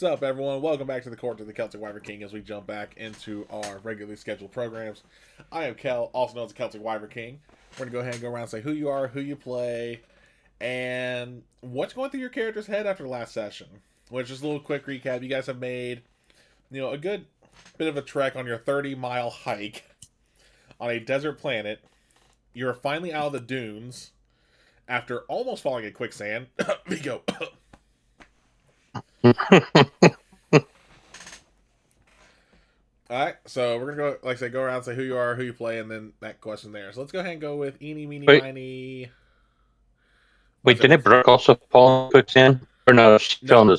What's up, everyone? Welcome back to the Court of the Celtic Wyvern King as we jump back into our regularly scheduled programs. I am Kel, also known as the Celtic Wyvern King. We're going to go ahead and go around and say who you are, who you play, and what's going through your character's head after last session. Which is a little quick recap. You guys have made, a good bit of a trek on your 30-mile hike on a desert planet. You're finally out of the dunes after almost falling in quicksand. Vigo. Alright, so we're gonna go, like I said, go around and say who you are, who you play, and then that question there. So let's go ahead and go with eeny, meeny, miny. Wait, didn't Brooke also fall in quicksand? Or no, she fell in the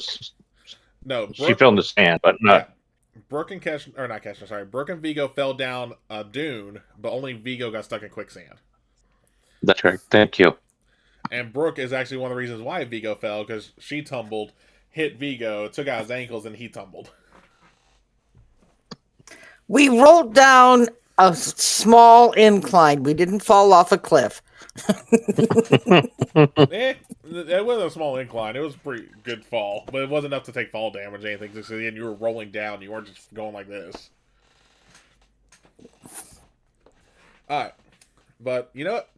sand, but not. Yeah. Brooke and Brooke and Vigo fell down a dune, but only Vigo got stuck in quicksand. That's right. Thank you. And Brooke is actually one of the reasons why Vigo fell, because she tumbled, hit Vigo, took out his ankles, and he tumbled. We rolled down a small incline. We didn't fall off a cliff. It wasn't a small incline. It was a pretty good fall, but it wasn't enough to take fall damage or anything. Just and you were rolling down. You weren't just going like this. All right, but you know what?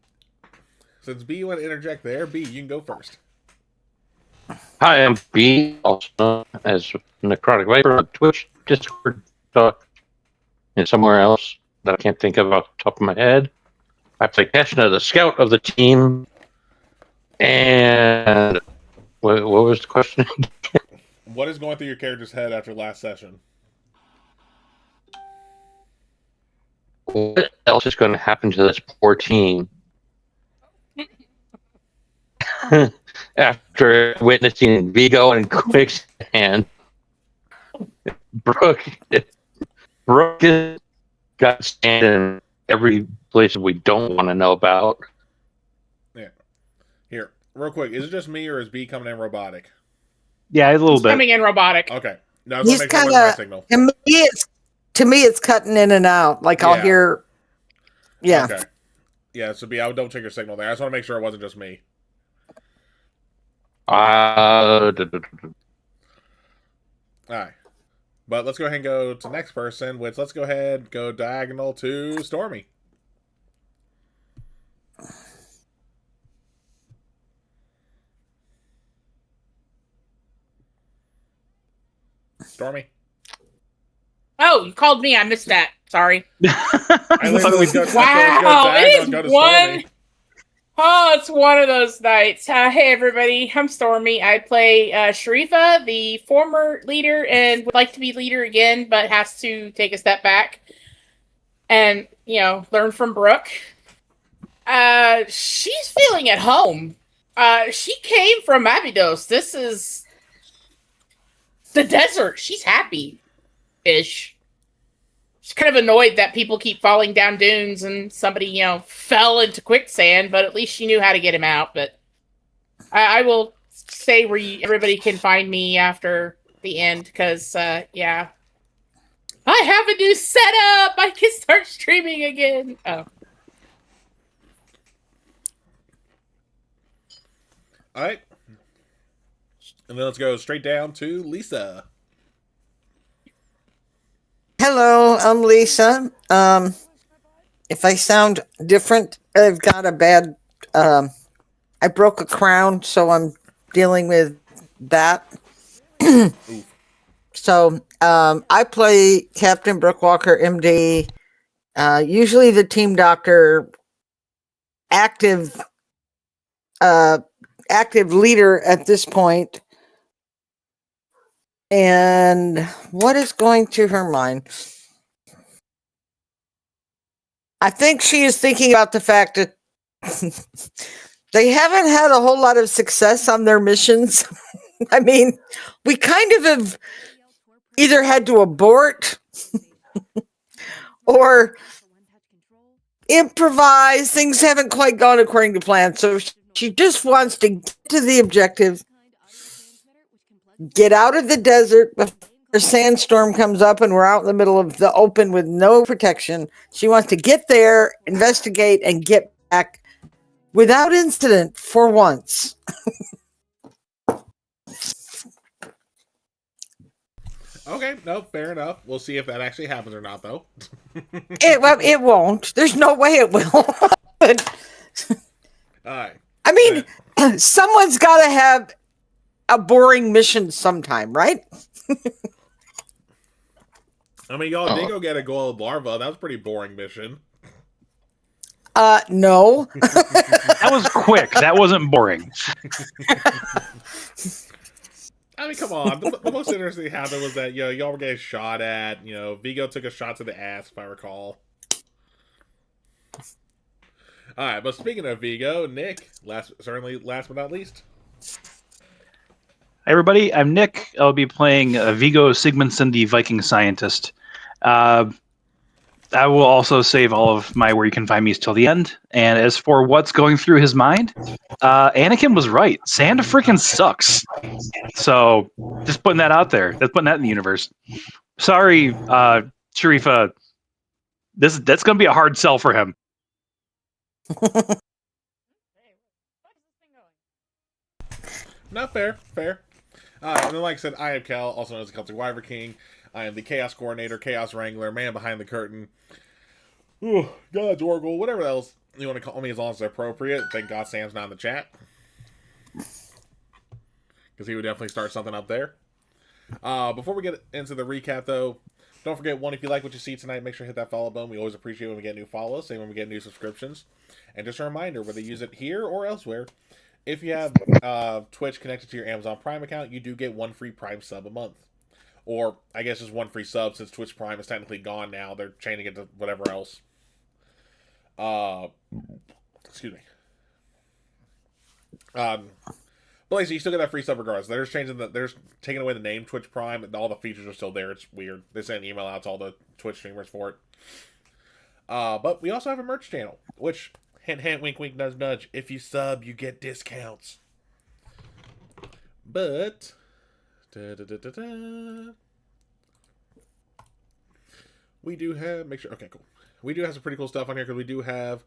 Since B, you want to interject there, B, you can go first. Hi, I'm B, also known as Necrotic Viper on Twitch, Discord, Talk, and somewhere else that I can't think of off the top of my head. I play Keshna, the scout of the team. And what was the question? What is going through your character's head after last session? What else is going to happen to this poor team? After witnessing Vigo and quicksand, Brooke got sand in every place we don't want to know about. Yeah. Here, real quick, is it just me or is B coming in robotic? Yeah, a little bit. Coming in robotic. Okay. No, I He's make sure my signal. To me, it's cutting in and out. Like I'll hear. Yeah. Okay. Yeah, so B, I would double check your signal there. I just want to make sure it wasn't just me. Alright. But let's go ahead and go to the next person, which let's go ahead and go diagonal to Stormy. Stormy? Oh, you called me. I missed that. Sorry. Wow, it is one. Oh, it's one of those nights. Hey, everybody. I'm Stormy. I play Sharifa, the former leader, and would like to be leader again, but has to take a step back and, learn from Brooke. She's feeling at home. She came from Abydos. This is the desert. She's happy-ish. She's kind of annoyed that people keep falling down dunes and somebody, fell into quicksand, but at least she knew how to get him out. But I will say where everybody can find me after the end, because, I have a new setup! I can start streaming again! Oh. Alright. And then let's go straight down to Lisa. Hello, I'm Lisa. If I sound different, I've got a bad. I broke a crown, so I'm dealing with that. So I play Captain Brooke Walker, MD. Usually the team doctor, active leader at this point. And what is going through her mind? I think she is thinking about the fact that they haven't had a whole lot of success on their missions. I mean, we kind of have either had to abort or improvise. Things haven't quite gone according to plan. So she just wants to get to the objective. Get out of the desert before a sandstorm comes up and we're out in the middle of the open with no protection. She wants to get there, investigate, and get back without incident for once. Okay, no, fair enough. We'll see if that actually happens or not, though. It won't. There's no way it will. But, All right. I mean, someone's got to have a boring mission sometime, right? I mean, y'all did go get a gold larva. That was a pretty boring mission. No. That was quick. That wasn't boring. I mean, come on. The most interesting thing happened was that y'all were getting shot at. Vigo took a shot to the ass, if I recall. All right, but speaking of Vigo, Nick, last but not least. Hi, everybody. I'm Nick. I'll be playing Viggo Sigmundsson, the Viking scientist. I will also save all of my where you can find me till the end. And as for what's going through his mind, Anakin was right. Sand freaking sucks. So just putting that out there. Just putting that in the universe. Sorry, Sharifa. That's going to be a hard sell for him. Not fair. Fair. And then, like I said, I am Cal, also known as the Celtic Wyvern King. I am the Chaos Coordinator, Chaos Wrangler, man behind the curtain. Ooh, God's Oracle, whatever else you want to call me as long as it's appropriate. Thank God Sam's not in the chat. Because he would definitely start something up there. Before we get into the recap, though, don't forget, one, if you like what you see tonight, make sure to hit that follow button. We always appreciate when we get new follows, same when we get new subscriptions. And just a reminder, whether you use it here or elsewhere, if you have Twitch connected to your Amazon Prime account, you do get one free Prime sub a month. Or, I guess just one free sub, since Twitch Prime is technically gone now. They're changing it to whatever else. Excuse me. But like, so you still get that free sub regardless. They're just taking away the name Twitch Prime, and all the features are still there. It's weird. They sent an email out to all the Twitch streamers for it. But we also have a merch channel, which, hint, hint, wink, wink, nudge, nudge. If you sub, you get discounts. But we do have, make sure, okay, cool. We do have some pretty cool stuff on here because we do have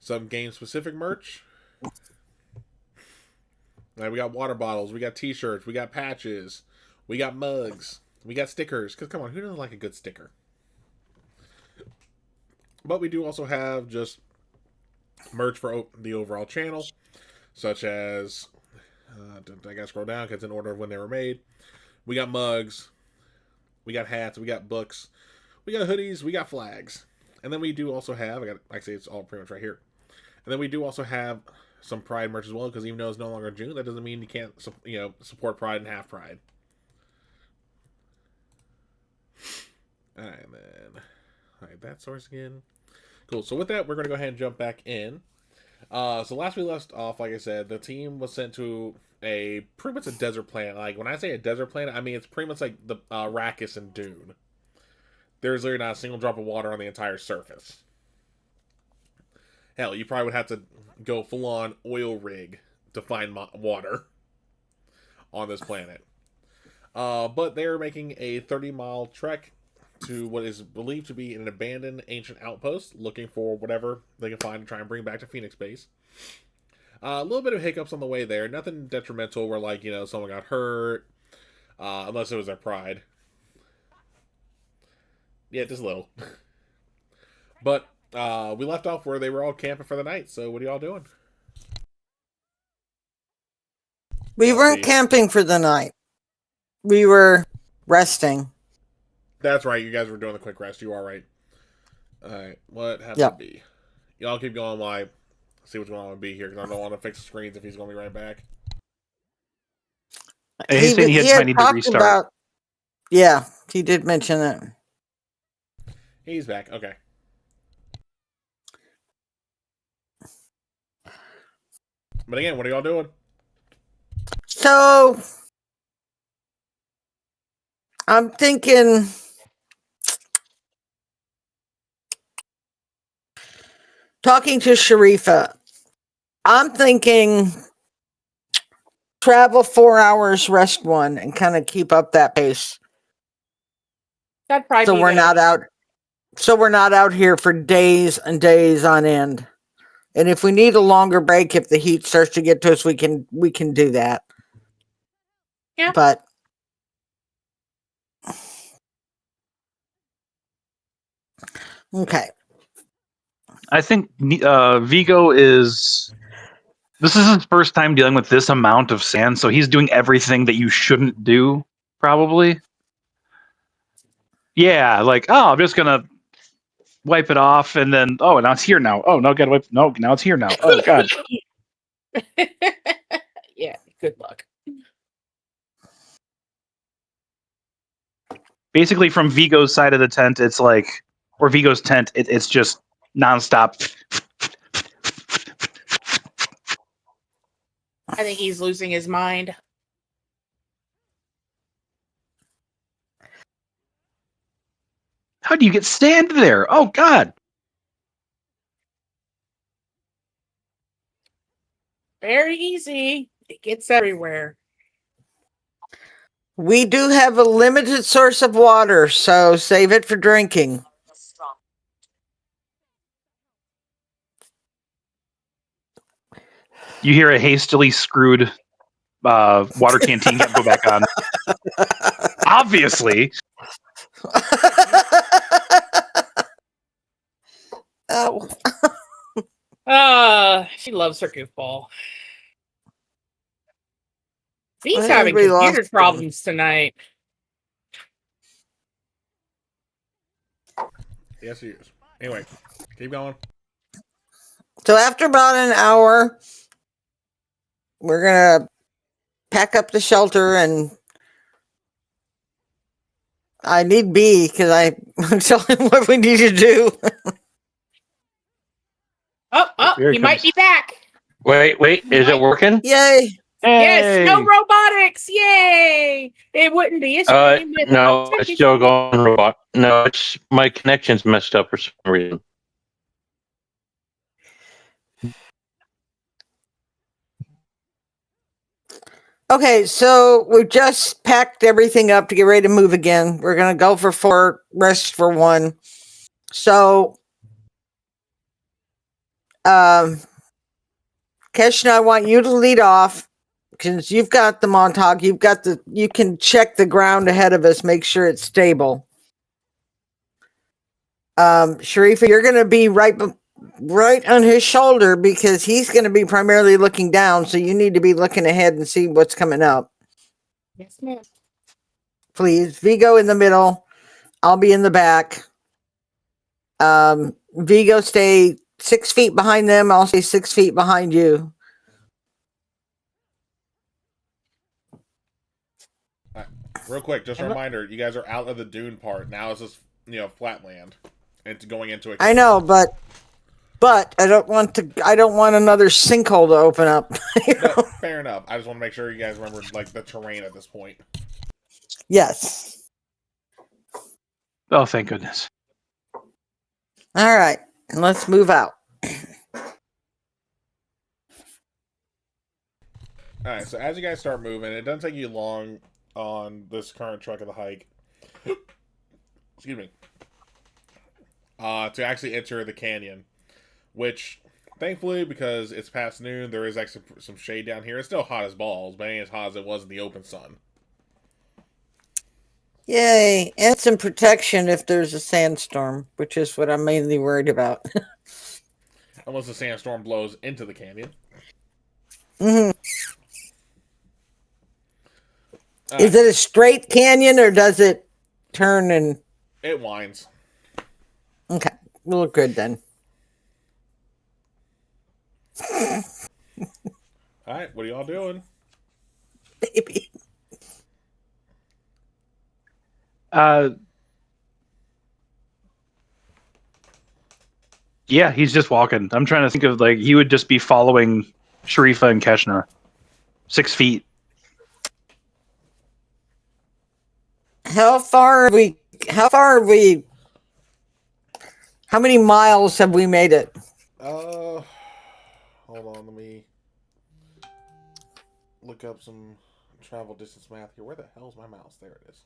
some game-specific merch. Like, we got water bottles, we got t-shirts, we got patches, we got mugs, we got stickers. Because, come on, who doesn't like a good sticker? But we do also have just merch for the overall channel, such as, I gotta scroll down because it's in order of when they were made. We got mugs, we got hats, we got books, we got hoodies, we got flags. And then we do also have, actually it's all pretty much right here. And then we do also have some Pride merch as well, because even though it's no longer June, that doesn't mean you can't, support Pride and have Pride. And then, alright, that source again. Cool, so with that, we're going to go ahead and jump back in. So last we left off, like I said, the team was sent to pretty much a desert planet. Like, when I say a desert planet, I mean it's pretty much like the Arrakis and Dune. There's literally not a single drop of water on the entire surface. Hell, you probably would have to go full-on oil rig to find water on this planet. But they're making a 30-mile trek to what is believed to be an abandoned ancient outpost, looking for whatever they can find to try and bring back to Phoenix Base. A little bit of hiccups on the way there. Nothing detrimental where, like, someone got hurt. Unless it was their pride. Yeah, just a little. But we left off where they were all camping for the night. So what are y'all doing? We weren't camping for the night. We were resting. That's right. You guys were doing the quick rest. You are right. All right. What has to be? Y'all keep going while I see what's going on with B here, because I don't want to fix the screens if he's going to be right back. He's saying he might need to restart. Yeah, he did mention it. He's back. Okay. But again, what are y'all doing? So, I'm thinking talking to Sharifa, I'm thinking travel 4 hours, rest 1, and kind of keep up that pace. That'd probably So be we're the- not out. So we're not out here for days and days on end. And if we need a longer break, if the heat starts to get to us, we can do that. Yeah. But Okay. I think Vigo is. This is his first time dealing with this amount of sand, so he's doing everything that you shouldn't do, probably. Yeah, like, oh, I'm just gonna wipe it off, and then, oh, now it's here now. Oh, no, gotta wipe. No, now it's here now. Oh, God. Yeah, good luck. Basically, from Vigo's side of the tent, it's like, or Vigo's tent, it's just nonstop. I think he's losing his mind. How do you get sand there? Oh, God. Very easy. It gets everywhere. We do have a limited source of water, so save it for drinking. You hear a hastily screwed water canteen go back on. Obviously. Oh. She loves her goofball. He's I having think we lost computer him. problems tonight. Yes, he is. Anyway, keep going. So after about an hour, we're gonna pack up the shelter, and I need B because I'm telling him what we need to do. Here He it might comes. be back. Wait, is it working? Yay! Yes, no Hey! robotics. Yay! It wouldn't be a shame without No, it's still technical. going robot. No, it's my connection's messed up for some reason. Okay, so we just packed everything up to get ready to move again. We're gonna go for 4, rest for 1. So, Keshna, I want you to lead off because you've got the Montauk. You can check the ground ahead of us, make sure it's stable. Sharifa, you're gonna be right on his shoulder because he's gonna be primarily looking down. So you need to be looking ahead and see what's coming up. Yes, ma'am. Please, Vigo in the middle. I'll be in the back. Vigo, stay 6 feet behind them. I'll stay 6 feet behind you. Real quick, just a And look- reminder: you guys are out of the dune part. Now it's just flatland, and going into a. I know, but I don't want to. I don't want another sinkhole to open up. No, fair enough. I just want to make sure you guys remember the terrain at this point. Yes. Oh, thank goodness. All right, and let's move out. All right, so as you guys start moving, it doesn't take you long on this current truck of the hike. Excuse me. To actually enter the canyon, which thankfully, because it's past noon, there is actually some shade down here. It's still hot as balls, but it ain't as hot as it was in the open sun. Yay, and some protection if there's a sandstorm, which is what I'm mainly worried about. Unless the sandstorm blows into the canyon. Mm-hmm. Is Right. it a straight canyon or does it turn and... It winds. Okay, we'll look good then. Alright, what are y'all doing? Baby. Yeah, he's just walking. I'm trying to think of he would just be following Sharifa and Keshna. 6 feet. How many miles have we made it? Hold on, let me look up some travel distance math here. Where the hell's my mouse? There it is.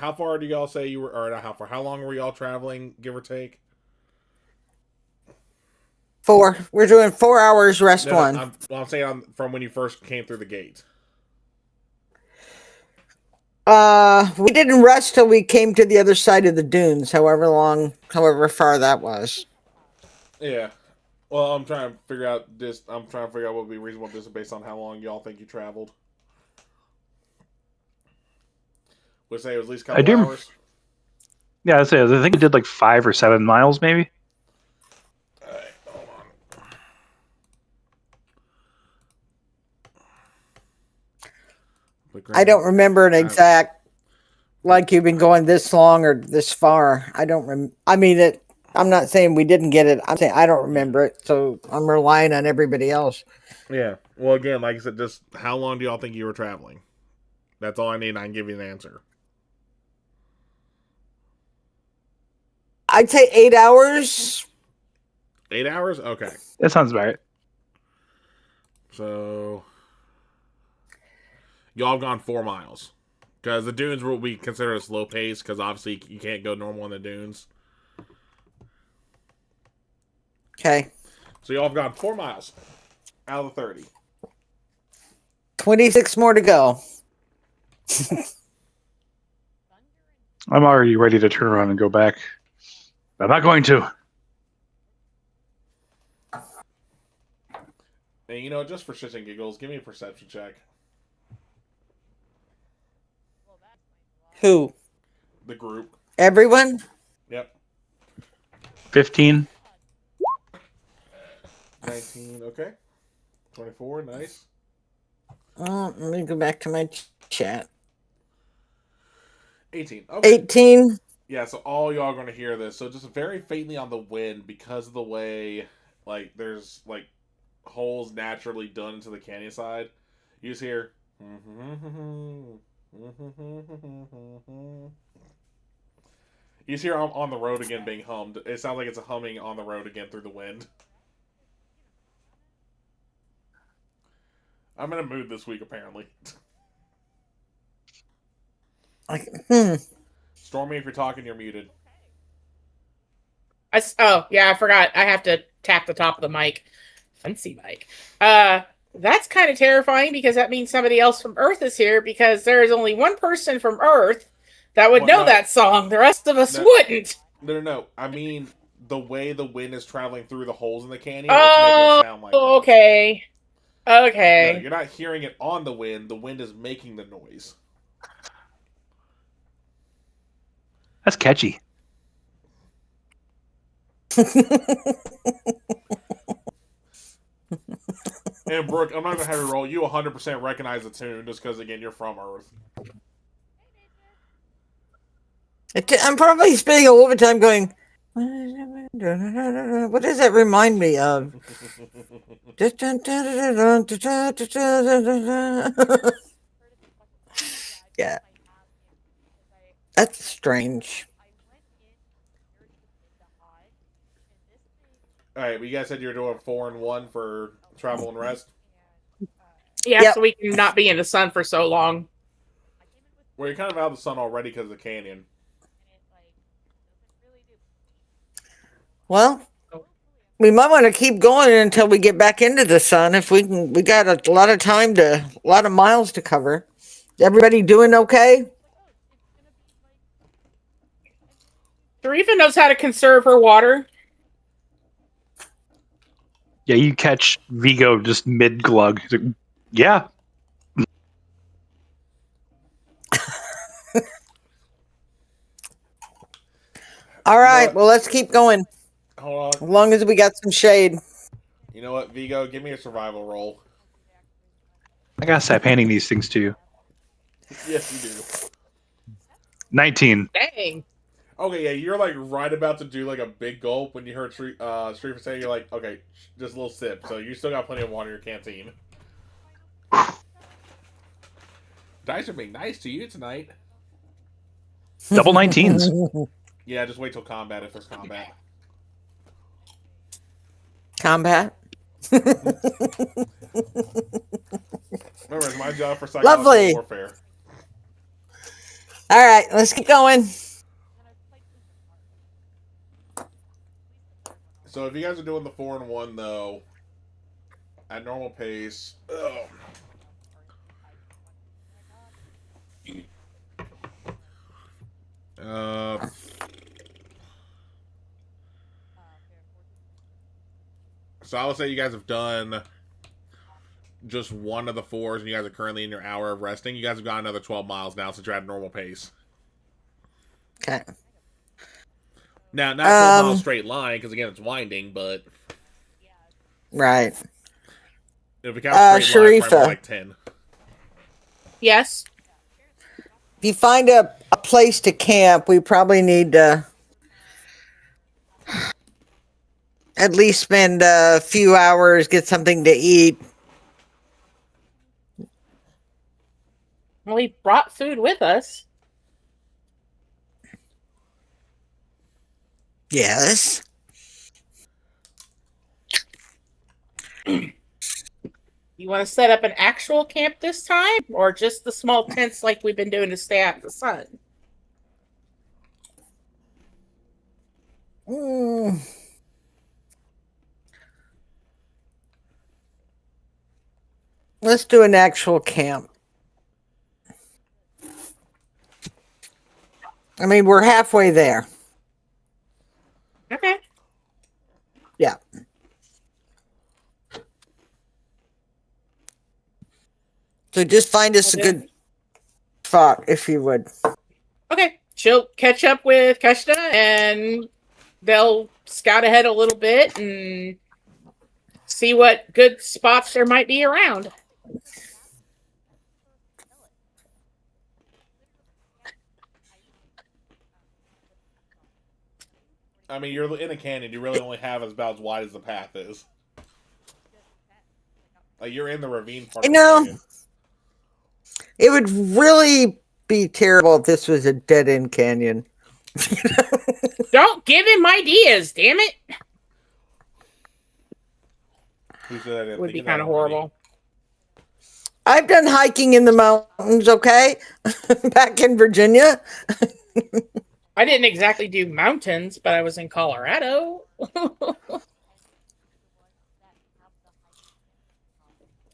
how far do y'all say you were, or not how far? How long were y'all traveling, give or take? 4. We're doing 4 hours rest No, one. I'm saying from when you first came through the gate. We didn't rest till we came to the other side of the dunes, however far that was. Yeah. Well, I'm trying to figure out this. I'm trying to figure out what would be reasonable distance based on how long y'all think you traveled. Would say it was at least a couple hours. Yeah, I think we did like 5 or 7 miles, maybe. All right, hold on. I don't remember an exact, like you've been going this long or this far. I don't I mean, I'm not saying we didn't get it. I'm saying I don't remember it, so I'm relying on everybody else. Yeah. Well, again, like I said, just how long do y'all think you were traveling? That's all I need. I can give you an answer. I'd say 8 hours. 8 hours? Okay. That sounds about right. So y'all have gone 4 miles. Because the dunes will be considered a slow pace, because obviously you can't go normal in the dunes. Okay. So y'all have gone 4 miles out of the 30. 26 more to go. I'm already ready to turn around and go back. I'm not going to. And you know, just for shits and giggles, give me a perception check. Who? The group. Everyone? Yep. 15. 19, okay. 24, nice. Let me go back to my chat. 18. Okay. 18. Yeah, so all y'all are going to hear this. So just very faintly on the wind, because of the way, like, there's, like, holes naturally done into the canyon side. You just hear... You just hear on the road again being hummed. It sounds like it's a humming on the road again through the wind. I'm in a mood this week, apparently. Stormy, if you're talking, you're muted. I forgot. I have to tap the top of the mic. Fancy mic. That's kind of terrifying because that means somebody else from Earth is here because there is only one person from Earth that would know that song. The rest of us wouldn't. No. I mean, the way the wind is traveling through the holes in the canyon, Oh, it's making it sound like that. Okay. No, you're not hearing it on the wind. The wind is making the noise. That's catchy. And Brooke, I'm not gonna have you roll. You 100% recognize the tune just because, again, you're from Earth. I'm probably spending a little bit of time going, what does that remind me of? Yeah. That's strange. Alright, but you guys said you were doing 4 and 1 for travel and rest? Yeah, Yep. so we can not be in the sun for so long. Well, you're kind of out of the sun already because of the canyon. Well, we might want to keep going until we get back into the sun. If we can, we got a lot of miles to cover. Everybody doing okay? Tarifa knows how to conserve her water. Yeah, you catch Vigo just mid glug. Like, yeah. All right. Well, let's keep going. Hold on. As long as we got some shade. You know what, Vigo? Give me a survival roll. I gotta stop handing these things to you. Yes, you do. 19. Dang. Okay, yeah, you're like right about to do like a big gulp when you heard Street say. You're like, okay, just a little sip. So you still got plenty of water in your canteen. Dice are being nice to you tonight. Double 19s. Yeah, just wait till combat if there's combat. Combat. Remember, it's my job for psychological Lovely. warfare. All right, let's keep going. So if you guys are doing the 4-1 though, at normal pace, uh, so I would say you guys have done just one of the 4s, and you guys are currently in your hour of resting. You guys have got another 12 miles now since you're at normal pace. Okay. Now, not 12 miles straight line, because again, it's winding, but Right. if we count straight line, probably more Sharifa, like 10. Yes. if you find a place to camp, we probably need to at least spend a few hours, get something to eat. Well, we brought food with us. Yes. You want to set up an actual camp this time, or just the small tents like we've been doing to stay out in the sun? Let's do an actual camp. I mean, we're halfway there. Okay. Yeah. So just find us a good spot, if you would. Okay. She'll catch up with Keshta, and they'll scout ahead a little bit and see what good spots there might be around. I mean, you're in a canyon. You really only have about as wide as the path is. Like, you're in the ravine part of the canyon. It would really be terrible if this was a dead-end canyon. Don't give him ideas, damn it. Who said that? Would be kind of horrible. I've done hiking in the mountains, okay? Back in Virginia. I didn't exactly do mountains, but I was in Colorado.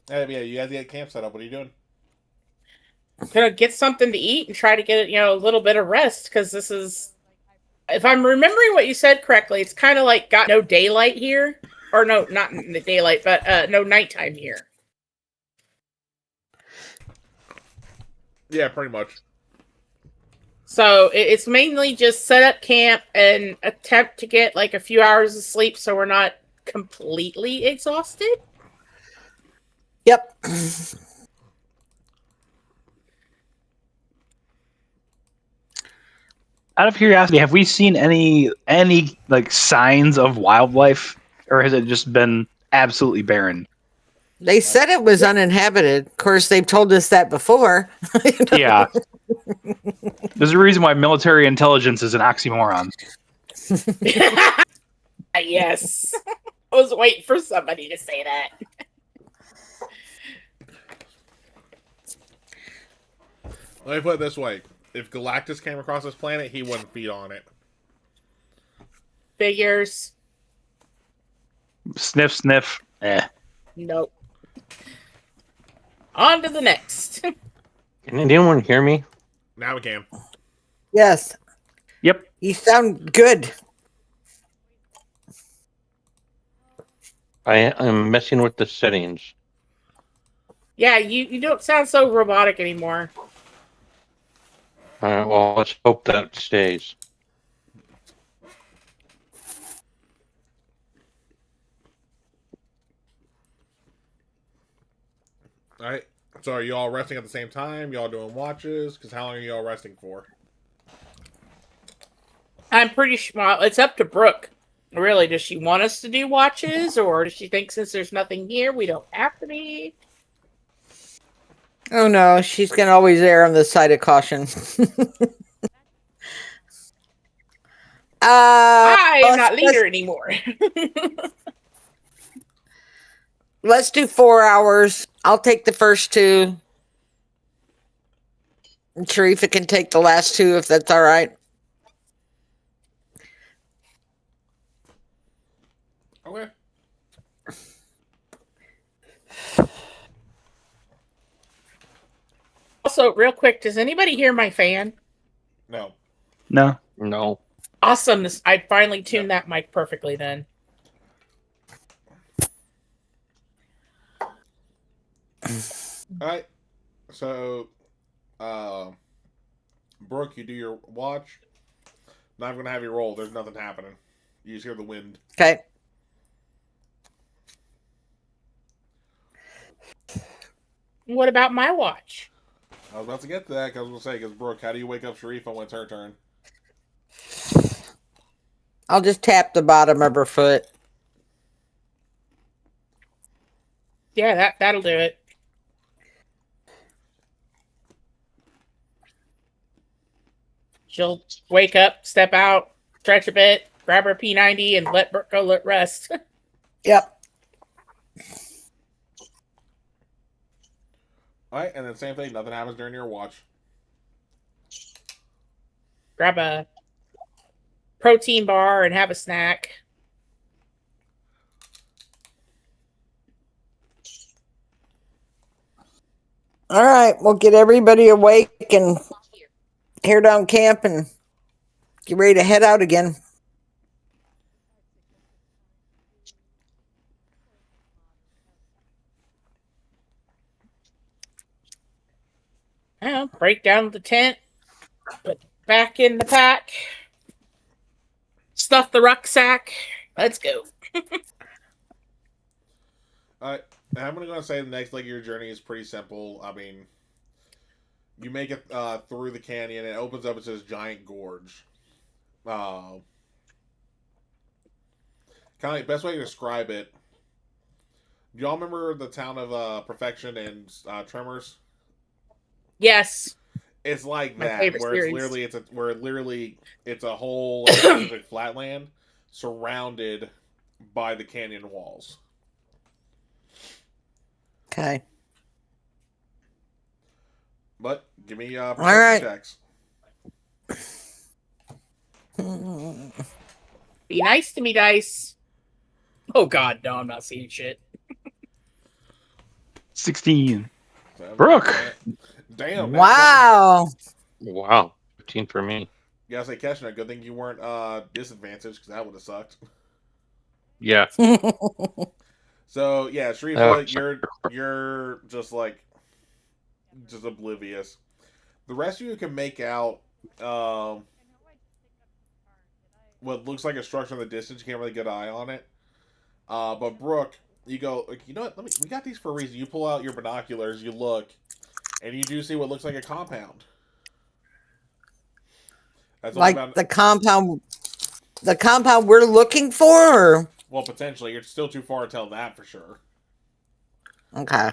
Yeah, you guys get camp set up. What are you doing? Gonna get something to eat and try to get a little bit of rest, because this is, if I'm remembering what you said correctly, it's kind of like got no daylight here, or no, not in the daylight, but no nighttime here. Yeah, pretty much. So it's mainly just set up camp and attempt to get like a few hours of sleep so we're not completely exhausted. Yep. Out of curiosity, have we seen any like signs of wildlife, or has it just been absolutely barren? They said it was uninhabited. Of course, they've told us that before. Yeah. There's a reason why military intelligence is an oxymoron. Yes. I was waiting for somebody to say that. Let me put it this way. If Galactus came across this planet, he wouldn't feed on it. Figures. Sniff, sniff. Nope. On to the next. Can anyone hear me? Now we can. Yes. Yep. You sound good. I am messing with the settings. Yeah, you don't sound so robotic anymore. Well, let's hope that stays. All right. So are you all resting at the same time? Y'all doing watches? Because how long are you all resting for? I'm pretty sure, well, it's up to Brooke. Really, does she want us to do watches, or does she think since there's nothing here, we don't have to be? Oh no, she's gonna always err on the side of caution. I am not leader anymore. Let's do 4 hours. I'll take the first 2. Sharifa can take the last two if that's all right. Okay. Also, real quick, does anybody hear my fan? No. No. No. Awesome. I finally tuned that mic perfectly then. All right. So, Brooke, you do your watch. Not gonna have you roll. There's nothing happening. You just hear the wind. Okay. What about my watch? I was about to get to that because I was gonna say, because Brooke, how do you wake up Sharifa when it's her turn? I'll just tap the bottom of her foot. Yeah, that'll do it. She'll wake up, step out, stretch a bit, grab her P90, and let Brooke go let rest. Yep. All right, and then same thing. Nothing happens during your watch. Grab a protein bar and have a snack. All right, we'll get everybody awake and tear down camp and get ready to head out again. Break down the tent, put back in the pack, stuff the rucksack. Let's go. All right, and I'm gonna say the next leg of your journey is pretty simple. I mean, you make it through the canyon. It opens up into this giant gorge. Kind of like best way to describe it. Do y'all remember the town of Perfection and Tremors? Yes. It's like My that, favorite where series. it's a whole like, flatland surrounded by the canyon walls. Okay. But give me All perception right. checks. Be nice to me, Dice. Oh, God, no, I'm not seeing shit. 16. 7, Brooke. Damn. Wow. Wow. 15 for me. Yeah, I say catching it. Good thing you weren't disadvantaged because that would have sucked. Yeah. So yeah, Sharifa, you're just like just oblivious. The rest of you can make out what looks like a structure in the distance. You can't really get an eye on it. But Brooke, you go. Like, you know what? We got these for a reason. You pull out your binoculars, you look, and you do see what looks like a compound. That's like about, the compound we're looking for? Or? well, potentially. You're still too far to tell that for sure. Okay.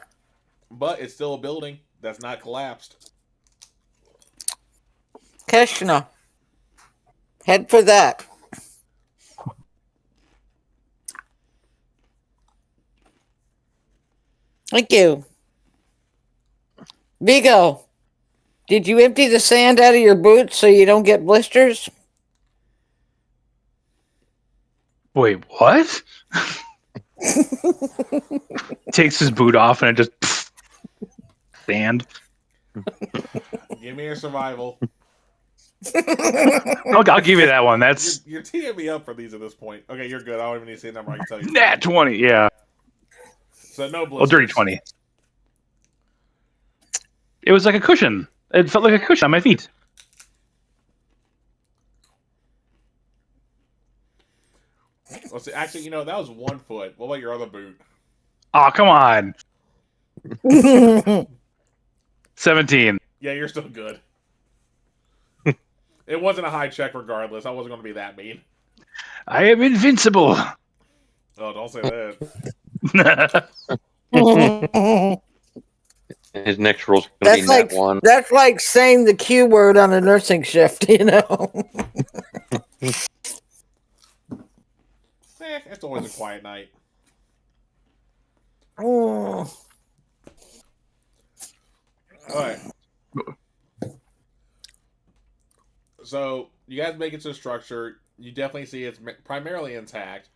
But it's still a building that's not collapsed. Keshna. Head for that. Thank you. Vigo, did you empty the sand out of your boots so you don't get blisters? Wait, what? Takes his boot off and it just sand. Give me a survival. I'll give you that one. That's You're teeing me up for these at this point. Okay, you're good. I don't even need to say a number. I can tell you. nat 20. Yeah. So no blisters. Well, dirty 20. It was like a cushion. It felt like a cushion on my feet. Let's see. Actually, you know, that was 1 foot. What about your other boot? Oh, come on. 17. Yeah, you're still good. It wasn't a high check regardless. I wasn't going to be that mean. I am invincible. Oh, don't say that. His next roll's going to be like nat 1. that's like saying the Q word on a nursing shift, you know. It's always a quiet night. Oh. All right. So you guys make it to the structure. You definitely see it's primarily intact.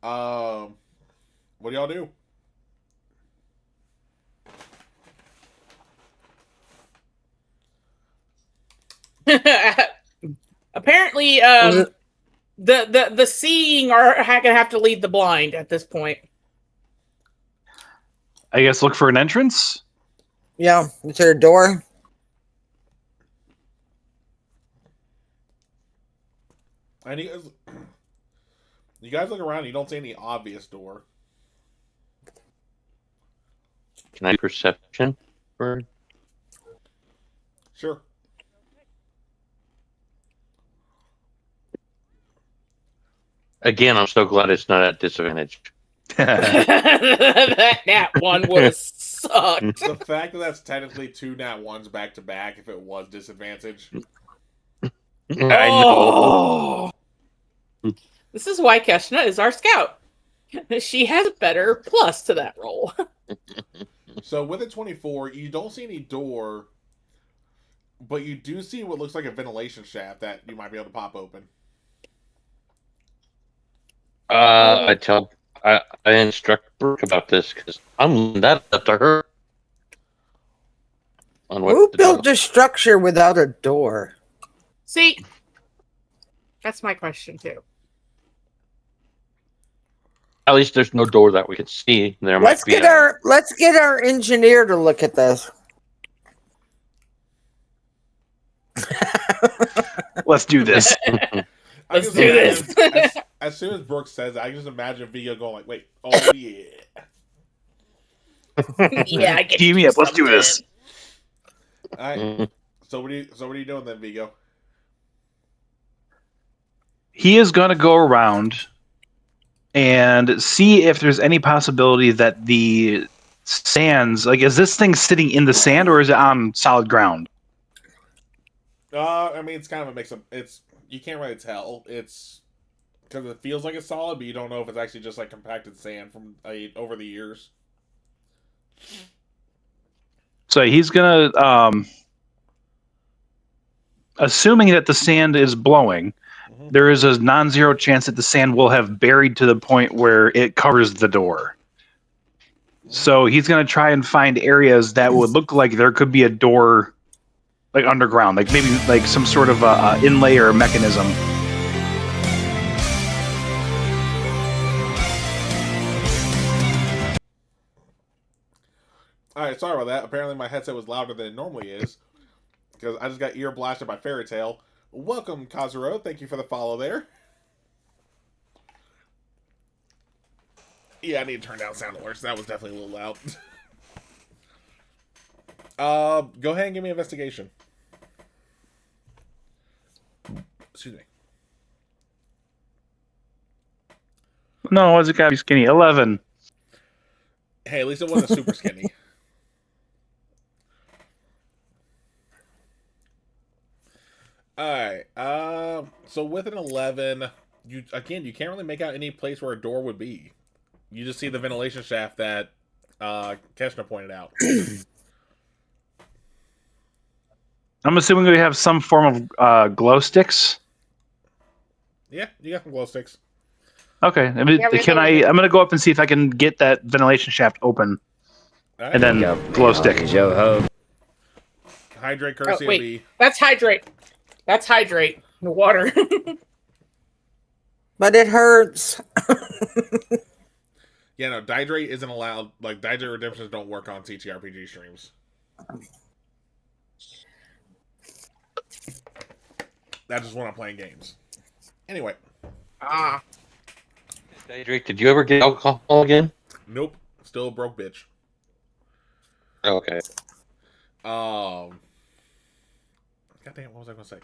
What do y'all do? Apparently, the seeing are gonna have to lead the blind at this point. I guess look for an entrance. Yeah, is there a door? And you guys look around. You don't see any obvious door. Can I perception? For... Sure. Again, I'm so glad it's not at disadvantage. that one would have sucked. The fact that that's technically 2 nat 1s back to back, if it was disadvantage. I know. Oh. This is why Keshna is our scout. She has a better plus to that roll. So with a 24, you don't see any door, but you do see what looks like a ventilation shaft that you might be able to pop open. I instruct Brooke about this because I'm leaving that up to her. On what Who to built do. a structure without a door? See, that's my question too. At least there's no door that we can see. There Let's might be get our engineer to look at this. Let's do this. Let's do this. As soon as Brooke says that, I can just imagine Vigo going like, "Wait, oh yeah." Yeah, I get Team me up. Let's do this. All right. Mhm. So what are you doing then, Vigo? He is going to go around and see if there's any possibility that the sands, like, is this thing sitting in the sand or is it on solid ground? I mean, it's kind of a mix of. You can't really tell. It's because it feels like it's solid, but you don't know if it's actually just like compacted sand from over the years. So he's going to, assuming that the sand is blowing, Mm-hmm. there is a non-zero chance that the sand will have buried to the point where it covers the door. So he's going to try and find areas that would look like there could be a door, like underground, like maybe like some sort of inlay or mechanism. All right, sorry about that. Apparently, my headset was louder than it normally is because I just got ear blasted by Fairy Tale. Welcome, Kazuro. Thank you for the follow there. Yeah, I need to turn down sound alerts. That was definitely a little loud. Go ahead and give me an investigation. Excuse me. No, it's got to be skinny. 11. Hey, at least it wasn't super skinny. Alright. So with an 11, you can't really make out any place where a door would be. You just see the ventilation shaft that Keshna pointed out. I'm assuming we have some form of glow sticks. Yeah, you got some glow sticks. Okay. I mean, Yeah, we can have I? I'm going to go up and see if I can get that ventilation shaft open, Alright. and then glow stick. Hydrate courtesy wait. of B. That's hydrate. That's hydrate. The water. But it hurts. Yeah, no, Dihydrate isn't allowed. Like, Dihydrate redemptions don't work on TTRPG streams. That's just when I'm playing games. Anyway. Drake, did you ever get alcohol again? Nope. Still a broke bitch. Okay. God damn, what was I gonna say?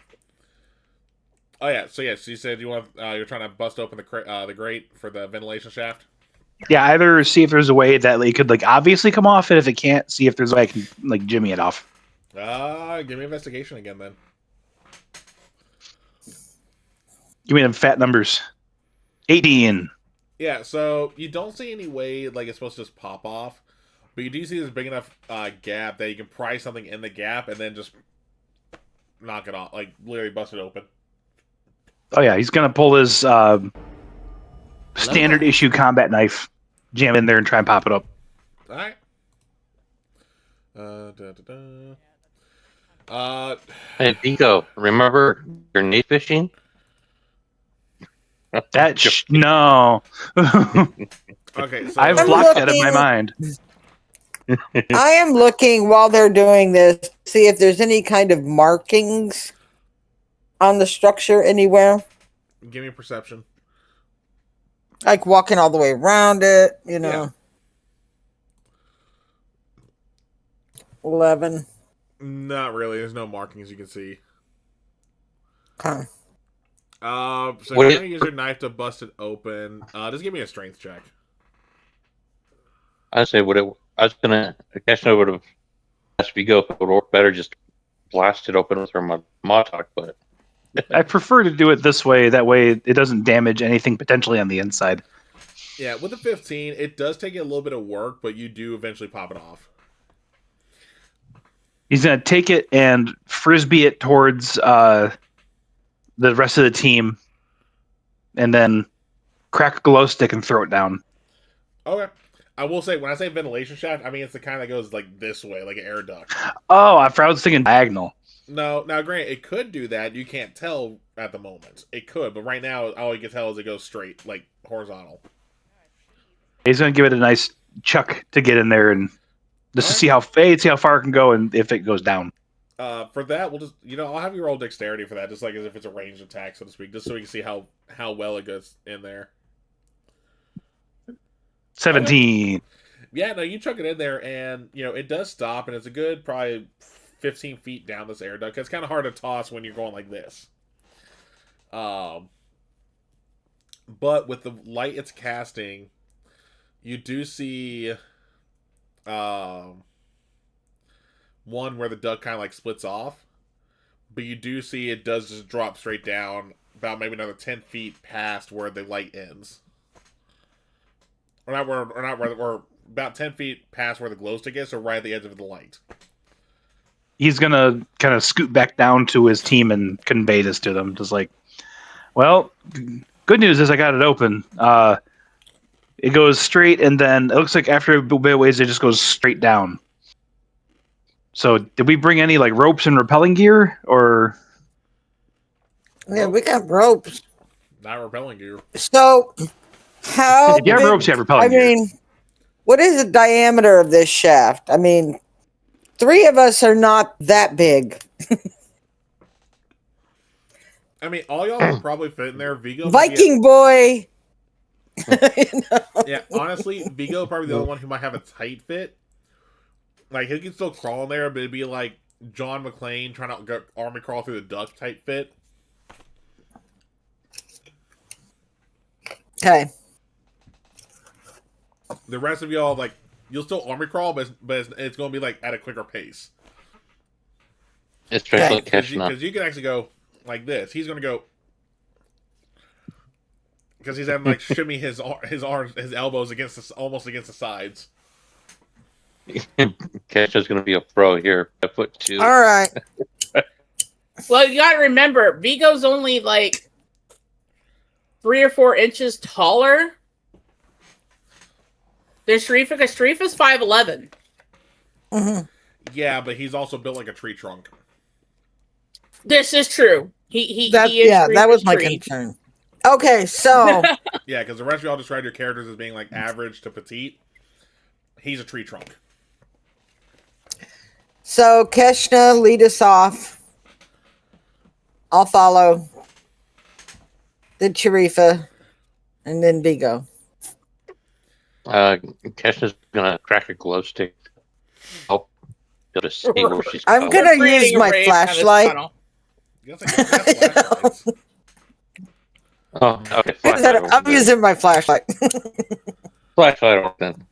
Oh yeah, so you said you're trying to bust open the grate for the ventilation shaft. Yeah, either see if there's a way that it could like obviously come off, and if it can't, see if there's a way I can like jimmy it off. Give me investigation again then. Give me them fat numbers. 18. Yeah, so you don't see any way like it's supposed to just pop off. But you do see this big enough gap that you can pry something in the gap and then just knock it off, like literally bust it open. Oh yeah, he's gonna pull his standard issue combat knife, jam in there, and try and pop it up. All right. Hey, Vigo, remember grenade fishing? No. Okay, so I've I'm blocked that in my looking- mind. I am looking while they're doing this to see if there's any kind of markings on the structure anywhere. give me perception. Like walking all the way around it, you know. 11. Not really. There's no markings you can see. Okay. So What you're is- gonna use your knife to bust it open. Just give me a strength check. I say would it? I was gonna. I guess I would have asked Vigo if it would work better just blast it open with her Montauk, but I prefer to do it this way. That way, it doesn't damage anything potentially on the inside. Yeah, with the 15, it does take a little bit of work, but you do eventually pop it off. He's gonna take it and frisbee it towards the rest of the team, and then crack a glow stick and throw it down. Okay. I will say, when I say ventilation shaft, I mean it's the kind that goes like this way, like an air duct. Oh, I was thinking diagonal. No, now granted, it could do that. You can't tell at the moment. It could, but right now, all you can tell is it goes straight, like horizontal. He's gonna give it a nice chuck to get in there and just to Alright. see how far it can go and if it goes down. For that, we'll just, I'll have you roll dexterity for that, just like as if it's a ranged attack, so to speak, just so we can see how well it goes in there. 17. Yeah, no, you chuck it in there, and it does stop, and it's a good probably 15 feet down this air duct. It's kind of hard to toss when you're going like this. But with the light it's casting, you do see one where the duct kind of like splits off, but you do see it does just drop straight down about maybe another 10 feet past where the light ends. Or about 10 feet past where the glow stick is, so right at the edge of the light. He's gonna kind of scoot back down to his team and convey this to them. Just like, well, good news is I got it open. It goes straight, and then it looks like after a bit of ways, it just goes straight down. So, did we bring any like ropes and rappelling gear, or Yeah, we got ropes. Not repelling gear. So, how if you have big- ropes, you have rappelling I gear? mean, what is the diameter of this shaft? I mean, 3 of us are not that big. I mean, all y'all can probably fit in there. Vigo, Viking boy. Yeah, honestly, Vigo probably the only one who might have a tight fit. Like he can still crawl in there, but it'd be like John McClane trying to go army crawl through the duct type fit. Okay. The rest of y'all, like, you'll still army crawl, but it's going to be like at a quicker pace. especially catching up. Because you can actually go like this. He's going to go because he's having like shimmy his arms, his elbows almost against the sides. Kesha's going to be a pro here. I put 2. All right. Well, you gotta remember, Vigo's only like 3 or 4 inches taller than Sharifa, because Sharifa's 5'11". Mhm. Yeah, but he's also built like a tree trunk. This is true. He is That Sharifa's was my tree. concern. Okay, so Yeah, because the rest of y'all described your characters as being like average to petite. He's a tree trunk. Keshna, lead us off. I'll follow. Then Sharifa, and then Vigo. Kesha's going to crack a glow stick. Oh, you'll just see where she's I'm going. gonna Creating use a my rave kind of flashlight. tunnel. You guys like flashlights. Oh, okay. I'm using my flashlight. Flashlight then.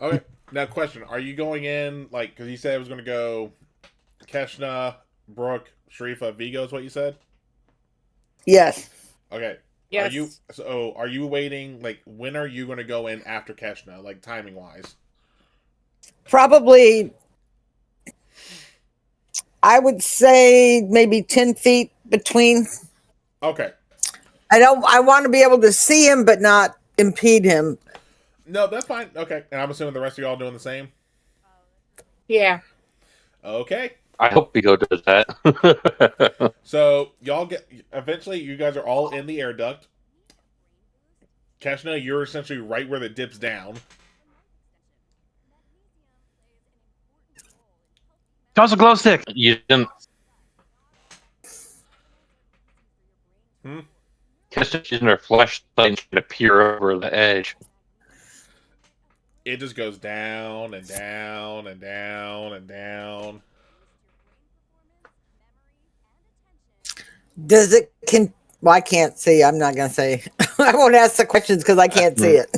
Okay, now question: are you going in like because you said it was going to go Keshna, Brooke, Sharifa, Vigo is what you said? Yes. Okay. Yes. Are you waiting? Like, when are you going to go in after Keshna? Like, timing wise. Probably, I would say maybe 10 feet between. Okay. I want to be able to see him, but not impede him. No, that's fine. Okay, and I'm assuming the rest of y'all doing the same. Yeah. Okay. I hope Vigo does that. So y'all get eventually. You guys are all in the air duct. Keshna, you're essentially right where it dips down. Toss a glow stick. You didn't. Hmm? Just using her flashlight to peer over the edge. It just goes down and down and down and down. Does it can? Well, I can't see. I'm not going to say. I won't ask the questions because I can't see it.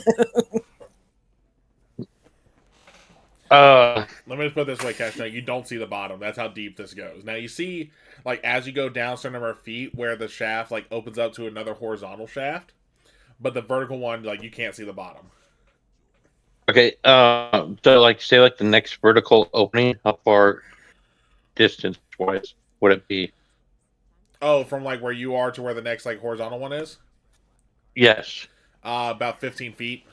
Let me just put it this way, Keshna. You don't see the bottom. That's how deep this goes. Now you see, like, as you go down a certain number of feet, where the shaft like opens up to another horizontal shaft, but the vertical one, like, you can't see the bottom. Okay, so like say like the next vertical opening, how far distance wise would it be? Oh, from like where you are to where the next like horizontal one is, Yes. about 15 feet.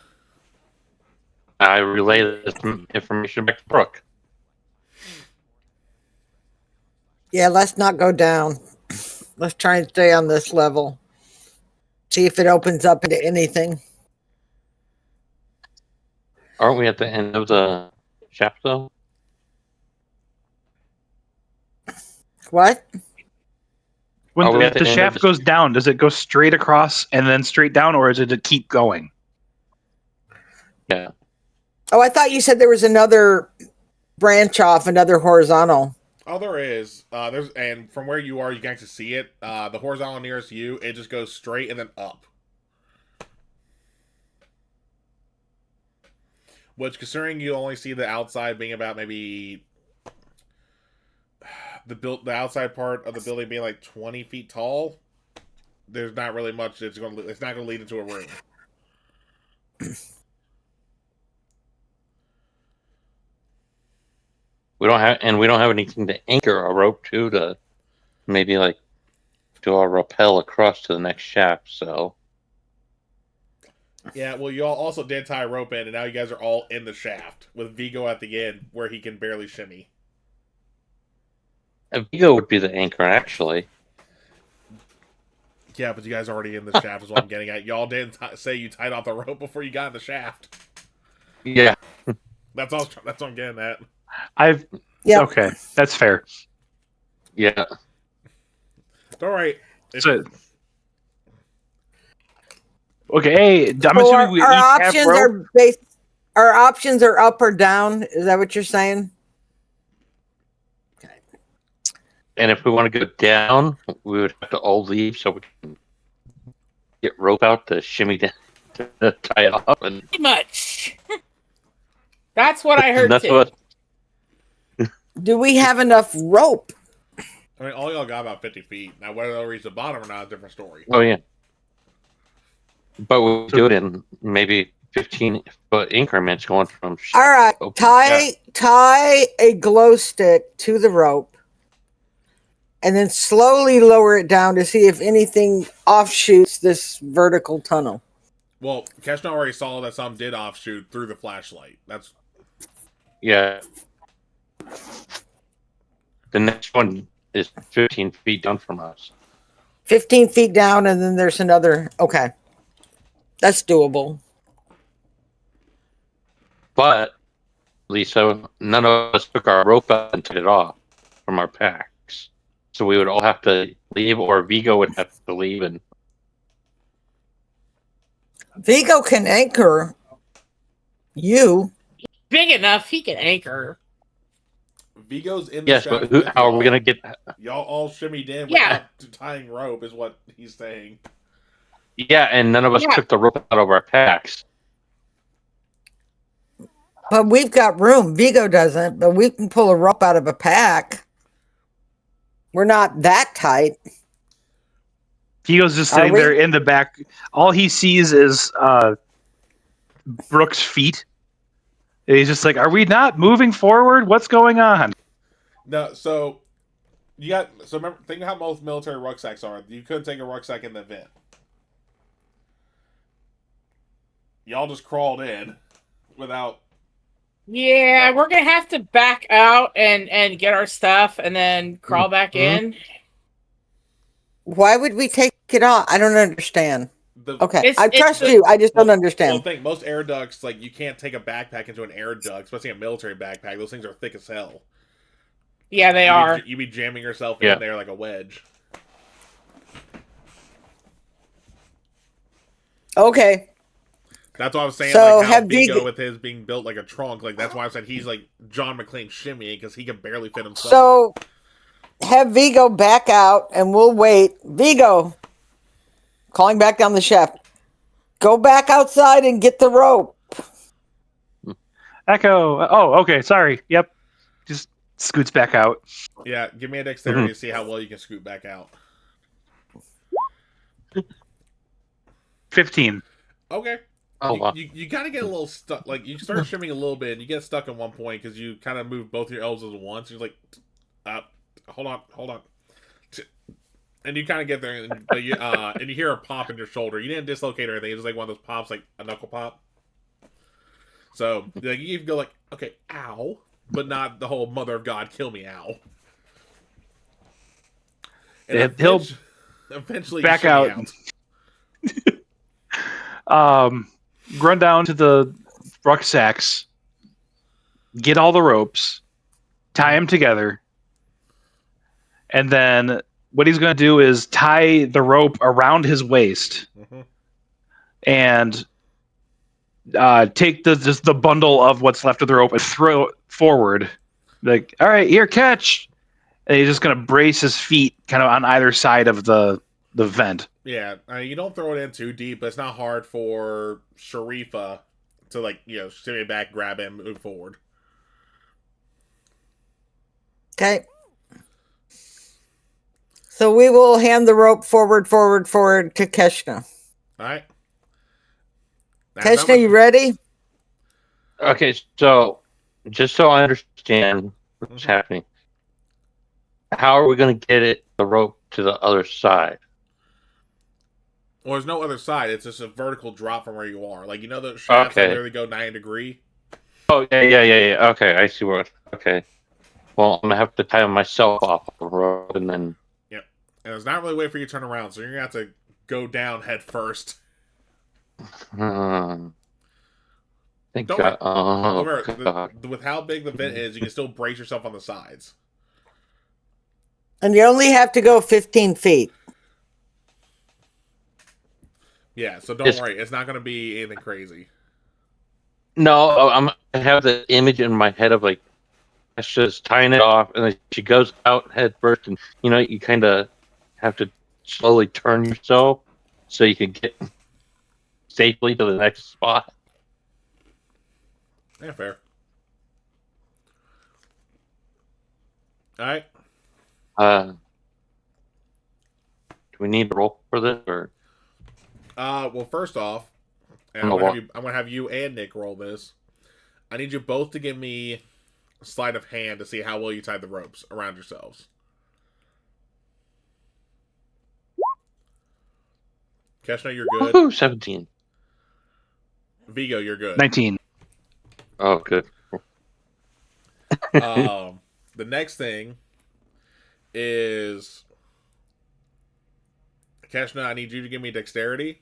I relay this information back to Brooke. Yeah, let's not go down. Let's try and stay on this level. See if it opens up into anything. Aren't we at the end of the shaft though? What? When Are we at the the end of shaft the- goes down, does it go straight across and then straight down, or is it to keep going? Yeah. Oh, I thought you said there was another branch off, another horizontal. Oh, there is. There's and from where you are, you can actually see it. The horizontal nearest you, it just goes straight and then up. Which, considering you only see the outside being about maybe the outside part of the building being like 20 feet tall, there's not really much. It's not going to lead into a room. We don't have anything to anchor a rope to maybe like do a rappel across to the next shaft. So Yeah, well, you all also did tie a rope in, and now you guys are all in the shaft with Vigo at the end where he can barely shimmy. Vigo would be the anchor actually. Yeah, but you guys are already in the shaft is what I'm getting at. Y'all didn't say you tied off the rope before you got in the shaft. Yeah. That's all. That's what I'm getting at. Yep. Okay, that's fair. Yeah. All right. So, okay, hey, I'm So assuming we each our have options rope. are based. Our options are up or down. Is that what you're saying? And if we want to go down, we would have to all leave so we can get rope out to shimmy down to tie it off. And Pretty much. That's what I heard that's too. what. Do we have enough rope? I mean, all y'all got about 50 feet. Now, whether they'll reach the bottom or not is a different story. Oh yeah. But we do it in maybe 15-foot increments, going from. All right, open. tie a glow stick to the rope, and then slowly lower it down to see if anything offshoots this vertical tunnel. Well, Keshna already saw that some did offshoot through the flashlight. That's Yeah. The next one is 15 feet down from us. 15 feet down, and then there's another. Okay, that's doable. But Lisa, none of us took our rope out and took it off from our packs. So we would all have to leave, or Vigo would have to leave. And Vigo can anchor you. Big enough, he can anchor. Vigo's in the yes, shaft. but with how are we y'all. going to get? Y'all all shimmied in Yeah. without tying rope, is what he's saying. Yeah, and none of us Yeah. took the rope out of our packs. But we've got room. Vigo doesn't, but we can pull a rope out of a pack. We're not that tight. Vigo's just Are sitting we? there in the back. All he sees is Brooke's feet. And he's just like, "Are we not moving forward? What's going on?" No, so you got remember think of how most military rucksacks are. You couldn't take a rucksack in the event. Y'all just crawled in without. Yeah, we're gonna have to back out and get our stuff and then crawl back in. Why would we take it off? I don't understand. Okay, It's- I it's trust the- you. I just don't Well, understand. think most air ducts, like you can't take a backpack into an air duct, especially a military backpack. Those things are thick as hell. Yeah, they are. You'd be jamming yourself Yeah. in there like a wedge. Okay. That's why I was saying So like how have Vigo Vigo- with his being built like a trunk. Like that's why I said he's like John McClane shimmying because he can barely fit himself. So have Vigo back out and we'll wait. Vigo, calling back down the shaft. Go back outside and get the rope. Echo. Oh, okay. Sorry. Yep. Just scoots back out. Yeah, give me a dexterity to see how well you can scoot back out. 15. Okay. Oh, wow. You gotta get a little stuck. Like you start shimming a little bit, and you get stuck at one point because you kind of move both your elbows at once. You're like, hold on, and you kind of get there, and you hear a pop in your shoulder. You didn't dislocate or anything. It's just like one of those pops, like a knuckle pop. So like you can go like, okay, ow, but not the whole Mother of God, kill me, ow. And He'll eventually back you shimmy out. Run down to the rucksacks, get all the ropes, tie them together, and then what he's going to do is tie the rope around his waist and take just the bundle of what's left of the rope and throw it forward. Like, all right, here, catch. And he's just going to brace his feet kind of on either side of the vent. Yeah, you don't throw it in too deep, but it's not hard for Sharifa to like shimmy back, grab it, and move forward. Okay. So we will hand the rope forward to Keshna. All right. Keshna, you ready? Okay, so just so I understand what's happening, how are we going to get the rope to the other side? Well, there's no other side. It's just a vertical drop from where you are. Like the shafts that literally go 90 degree. Oh yeah. Okay, I see what. Okay, well I'm gonna have to tie myself off the rope and then. Yep, and there's not really a way for you to turn around, so you're gonna have to go down head first. Thank Don't God. worry. God. With how big the vent is, you can still brace yourself on the sides. And you only have to go 15 feet. Yeah, so don't worry. It's not going to be anything crazy. No, I have the image in my head of like, it's just tying it off, and then she goes out head first, and you kind of have to slowly turn yourself so you can get safely to the next spot. Yeah, fair. All right. Do we need a roll for this, or? Well, first off, and I'm gonna have you and Nick roll this. I need you both to give me a sleight of hand to see how well you tied the ropes around yourselves. Keshna, you're good. Woohoo, 17. Vigo, you're good. 19. Oh, good. The next thing is Keshna, I need you to give me dexterity.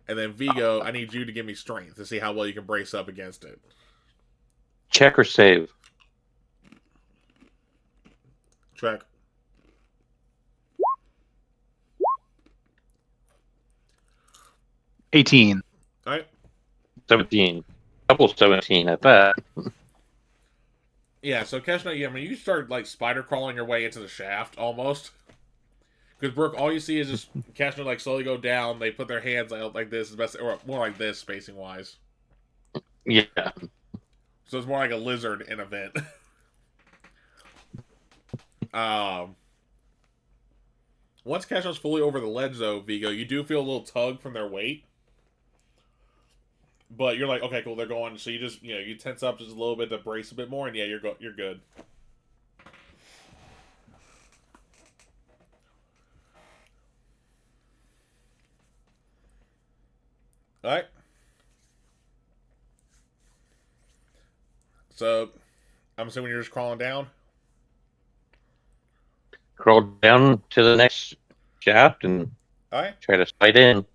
And then Vigo, I need you to give me strength to see how well you can brace up against it. Check or save? Check. $18. All right. 17. Double 17 at that. Yeah, so Keshna, you start like spider crawling your way into the shaft almost. Because Brooke, all you see is just Keshna like slowly go down. They put their hands out like this, or more like this, spacing wise. Yeah. So it's more like a lizard in a vent. Once Keshna's fully over the ledge, though, Vigo, you do feel a little tug from their weight. But you're like, okay, cool, they're going. So you just, you tense up just a little bit to brace a bit more, and yeah, you're good. All right. So, I'm assuming you're just crawling down. Crawl down to the next shaft and All right. try to slide in.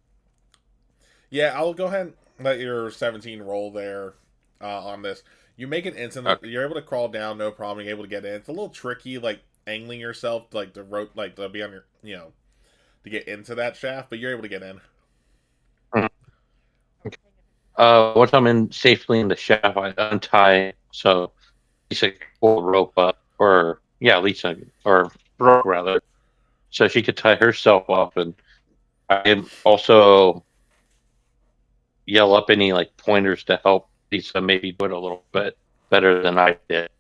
Yeah, I'll go ahead and let your 17 roll there on this. You make an instant. Okay. You're able to crawl down, no problem. You're able to get in. It's a little tricky, like angling yourself, like the rope, like to be on your, to get into that shaft, but you're able to get in. Once I'm in safely in the shaft, I untie so Lisa can pull the rope up, or Lisa or rope rather, so she could tie herself up, and I can also yell up any like pointers to help Lisa maybe do it a little bit better than I did.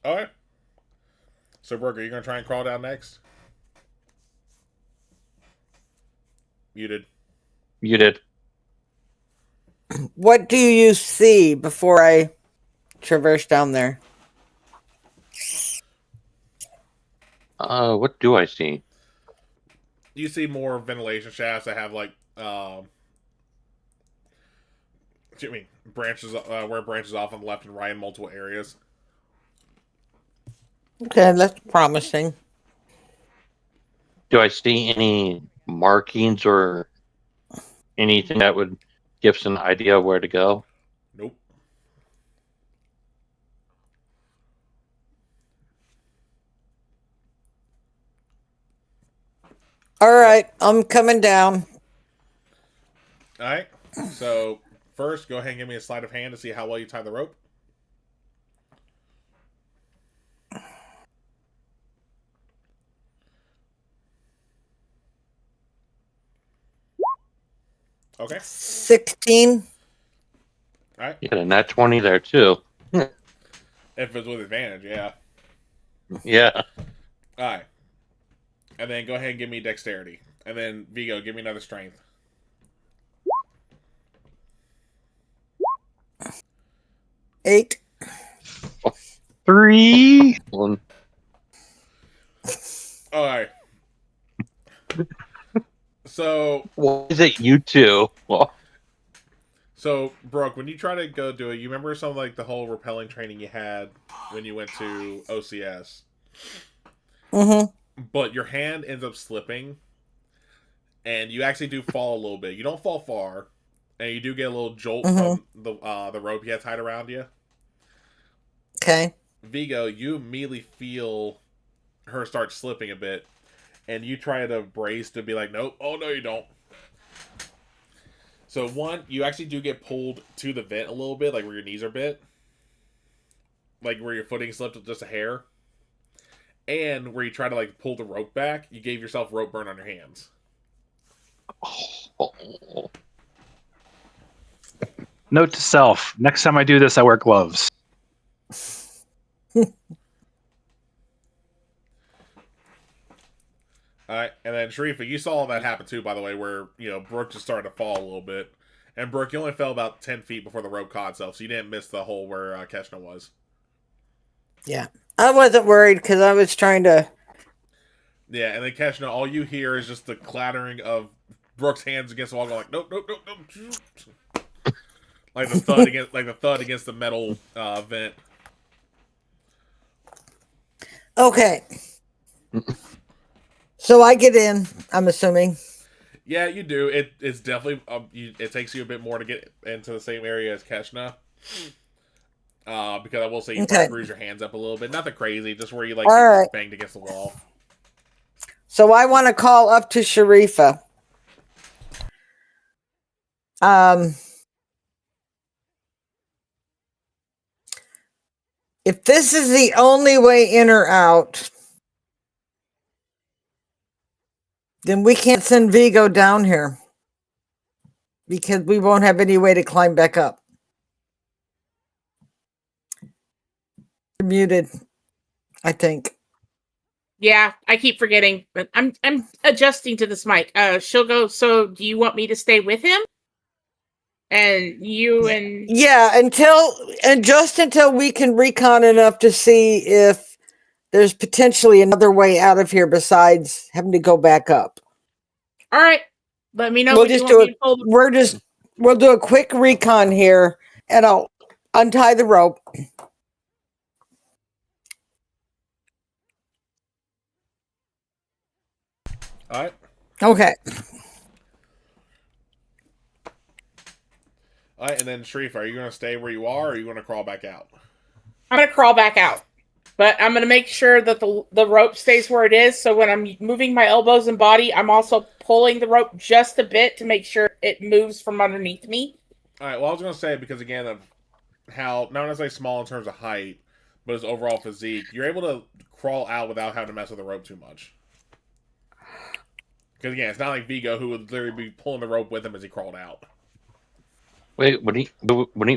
All right. So, Brooke, are you gonna try and crawl down next? Muted. You did. What do you see before I traverse down there? What do I see? You see more ventilation shafts that have like, branches where it branches off on the left and right in multiple areas. Okay, that's promising. Do I see any markings or anything that would give us an idea of where to go? Nope. All right, I'm coming down. All right. So first, go ahead and give me a sleight of hand to see how well you tie the rope. Okay. 16. All right. You got a nat 20 there too. If it's with advantage, yeah. Yeah. All right. And then go ahead and give me dexterity. And then Vigo, give me another strength. Eight. 3. One. All right. So, What is it, you two? Well, so Brooke, when you try to go do it, you remember some like the whole rappelling training you had when you went to OCS, Mm-hmm. but your hand ends up slipping, and you actually do fall a little bit. You don't fall far, and you do get a little jolt from the rope you had tied around you. Okay. Vigo, you immediately feel her start slipping a bit, and you try to brace to be like, nope, oh no, you don't. So one, you actually do get pulled to the vent a little bit, like where your knees are bit, like where your footing slipped just a hair, and where you try to like pull the rope back, you gave yourself rope burn on your hands. Note to self: next time I do this, I wear gloves. All right, and then Sharifa, you saw that happen too, by the way, where Brooke just started to fall a little bit, and Brooke, you only fell about 10 feet before the rope caught itself, so you didn't miss the hole where Keshna was. Yeah. I wasn't worried because I was trying to. Yeah, and then Keshna, all you hear is just the clattering of Brooke's hands against the wall, going like, nope, nope, nope, nope, like the thud against the metal vent. Okay. So I get in, I'm assuming. Yeah, you do. It's definitely it takes you a bit more to get into the same area as Keshna. Because I will say you might bruise your hands up a little bit. Nothing crazy, just where you like right. banged against the wall. So I want to call up to Sharifa. If this is the only way in or out, then we can't send Vigo down here because we won't have any way to climb back up. You're muted, I think. Yeah, I keep forgetting, but I'm adjusting to this mic. She'll go. So, do you want me to stay with him? And you and Yeah, just until we can recon enough to see if there's potentially another way out of here besides having to go back up. all right. Let me know We'll when you just want do me it. to pull. The- We'll do a quick recon here, and I'll untie the rope. All right. Okay. All right, and then Sharif, are you going to stay where you are, or are you going to crawl back out? I'm gonna crawl back out, but I'm gonna make sure that the rope stays where it is. So when I'm moving my elbows and body, I'm also pulling the rope just a bit to make sure it moves from underneath me. All right. Well, I was going to say because again of how not necessarily small in terms of height, but his overall physique, you're able to crawl out without having to mess with the rope too much. Because again, it's not like Vigo who would literally be pulling the rope with him as he crawled out. Wait, wouldn't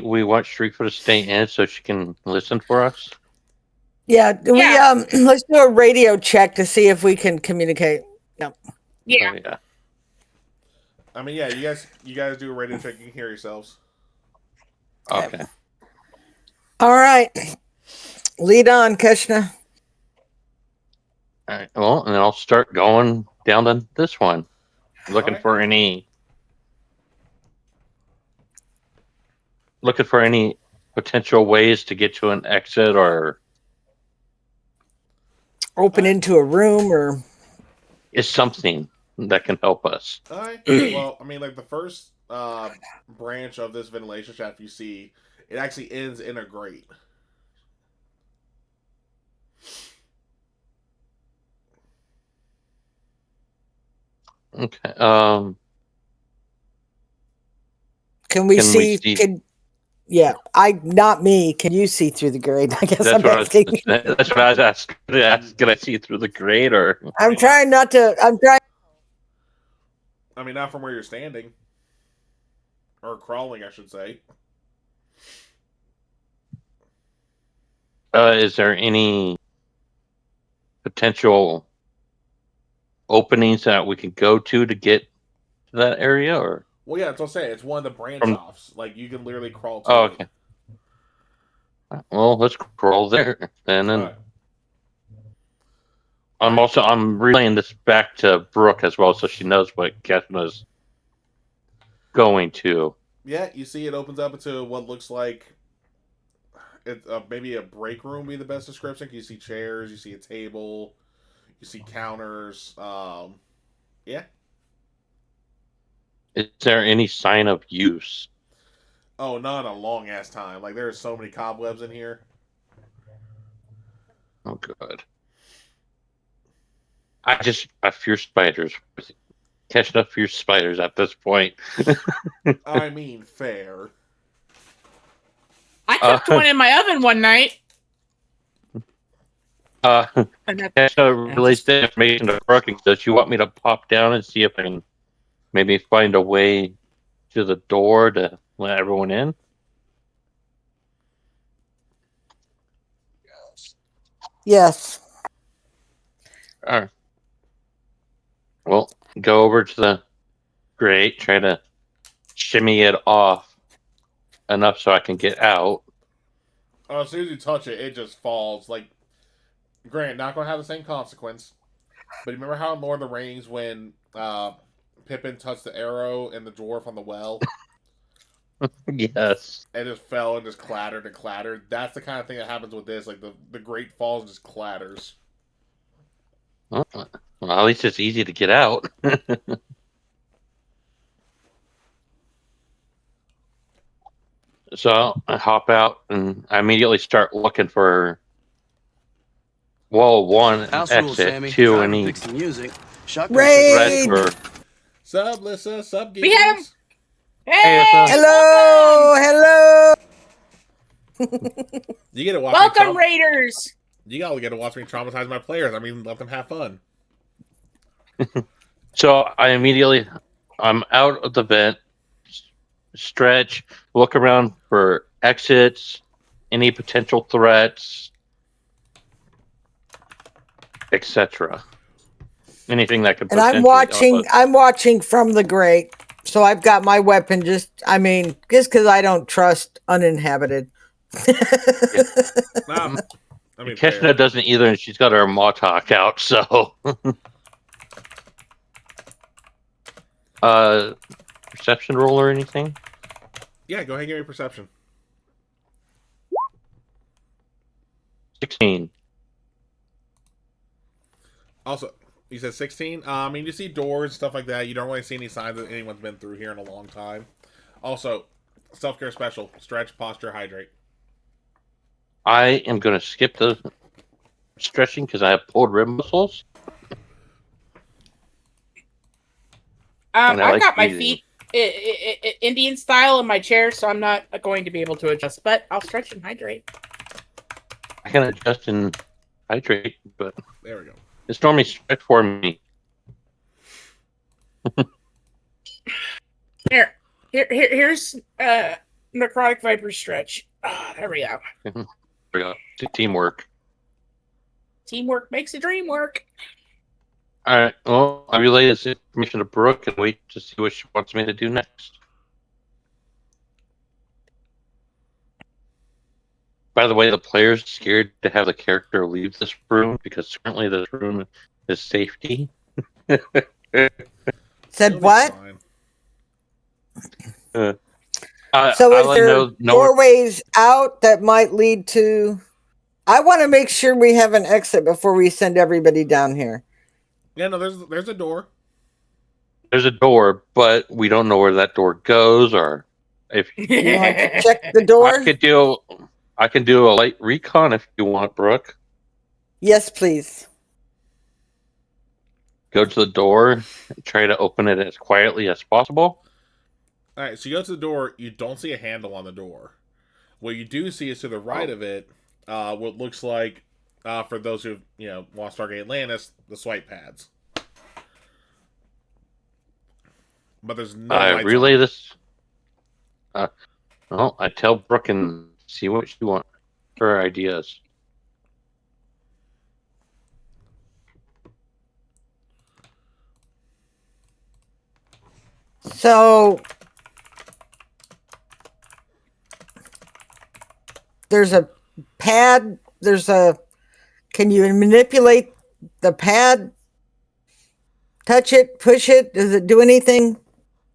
we want Shriekford to stay in so she can listen for us? Yeah. Yeah. Let's do a radio check to see if we can communicate. Yeah. Oh, yeah. I mean, yeah, you guys do a radio check. You can hear yourselves. Okay. All right. Lead on, Keshna. All right. Well, and then I'll start going down this one, looking Alright. for any potential ways to get to an exit or Open into a room or is something that can help us. Alright. Well, I mean, like the first branch of this ventilation shaft you see, it actually ends in a grate. Okay. can we Can we see? see- Yeah, not me. Can you see through the grate? I guess That's I'm what I was. asking. That's what I was asking. Can I see through the grate or? I'm trying not to. I'm trying. I mean, not from where you're standing. Or crawling, I should say. Is there any potential openings that we can go to get to that area or? Well, yeah, that's what I'm saying. It's one of the branch From- offs. Like, you can literally crawl to Oh, it. okay. Well, let's crawl there then. And Alright. I'm relaying this back to Brooke as well, so she knows what Keshna's going to. Yeah, you see it opens up into what looks like maybe a break room would be the best description. You see chairs, you see a table, you see counters. Yeah. Is there any sign of use? Oh, not in a long ass time. Like there are so many cobwebs in here. Oh, good. I fear spiders. Keshna fears spiders at this point. I mean, fair. I cooked one in my oven one night. And that, Keshna relays the information to Brooke. Does you want me to pop down and see if I can maybe find a way to the door to let everyone in? Yes. All right. Well, go over to the grate, try to shimmy it off enough so I can get out. As soon as you touch it, it just falls. Like, Grant, not gonna have the same consequence. But remember how in Lord of the Rings when Pippin touched the arrow and the dwarf on the well? Yes. It just fell and just clattered and clattered. That's the kind of thing that happens with this. Like the grate falls and just clatters. Well, at least it's easy to get out. So I hop out and I immediately start looking for one House exit, rules, Sammy. two Driver any picks the music. Shotgun Raid! threats or Sub, Lissa, sub, we had him. geekers. Hey, Hello, hello. You get to watch welcome, me Raiders. You gotta get to watch me traumatize my players. I mean, let them have fun. so I'm out of the vent, stretch, look around for exits, any potential threats. etc. Anything that could And I'm potentially. watching from the grate. So I've got my weapon just because I don't trust uninhabited. Nah, I mean, fair. Keshna doesn't either, and she's got her Mawtalk out. So, perception roll or anything? Yeah, go ahead and give me a perception. 16. Also, you said 16. I mean, you see doors and stuff like that. You don't really see any signs that anyone's been through here in a long time. Also, self-care special: stretch, posture, hydrate. I am going to skip the stretching because I have pulled rib muscles. I've like got my breathing. feet Indian style in my chair, so I'm not going to be able to adjust. But I'll stretch and hydrate. I can adjust and hydrate, but There we go. it's normally stretch for me. Here's necrotic viper stretch. There we go. There we go. Teamwork. Teamwork makes the dream work. All right. Well, I relay this information to Brooke and wait to see what she wants me to do next. By the way, the player's scared to have the character leave this room because currently this room is safety. Said It'll be what? fine. So is there no doorways out that might lead to? I want to make sure we have an exit before we send everybody down here. Yeah, no, there's a door. there's a door, but we don't know where that door goes, or if You want to check the door? I can do a light recon if you want, Brooke. Yes, please. Go to the door and try to open it as quietly as possible. All right, so you go to the door. You don't see a handle on the door. What you do see is to the right of it, what looks like, for those who watched Stargate Atlantis, the swipe pads. But there's no. I lights relay on. this. Well, I tell Brooke and see what she wants. Her ideas. So there's a pad. Can you manipulate the pad? Touch it, push it. Does it do anything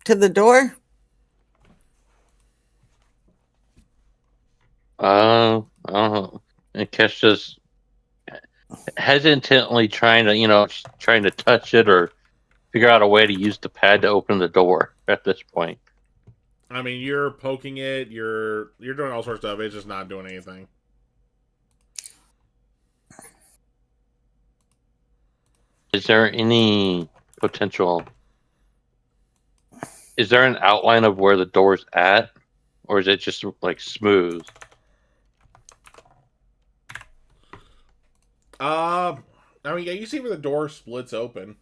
to the door? I don't know. And Kesha's hesitantly trying to touch it or figure out a way to use the pad to open the door at this point. I mean, you're poking it. You're doing all sorts of stuff. It's just not doing anything. Is there any potential? Is there an outline of where the door's at, or is it just like smooth? I mean, yeah, you see where the door splits open.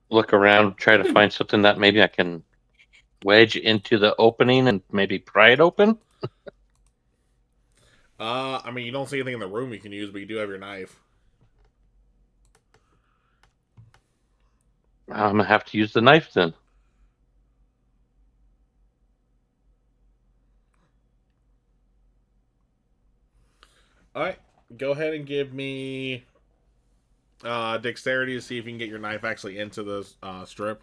Look around, try to find something that maybe I can wedge into the opening and maybe pry it open. I mean, you don't see anything in the room you can use, but you do have your knife. I'm gonna have to use the knife then. All right, go ahead and give me dexterity to see if you can get your knife actually into the strip.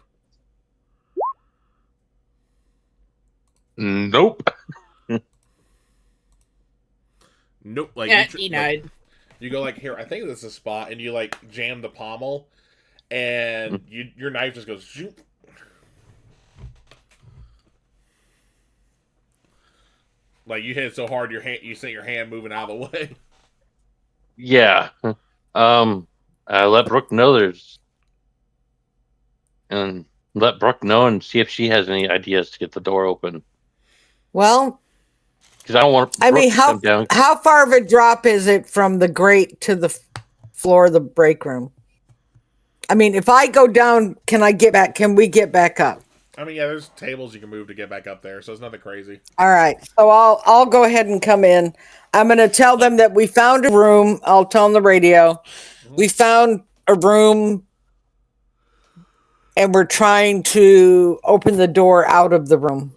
Nope. Nope. Like Yeah, you go like, here, I think this is a spot, and you like jam the pommel, and your knife just goes shoot. Like you hit it so hard, you sent your hand moving out of the way. Yeah. I let Brooke know and let Brooke know and see if she has any ideas to get the door open. Well, Because I don't want. I mean, Brooke to come down. how far of a drop is it from the grate to the floor of the break room? I mean, if I go down, can I get back? Can we get back up? I mean, yeah, there's tables you can move to get back up there, so it's nothing crazy. All right. So I'll go ahead and come in. I'm going to tell them that we found a room. I'll tell them the radio. We found a room and we're trying to open the door out of the room.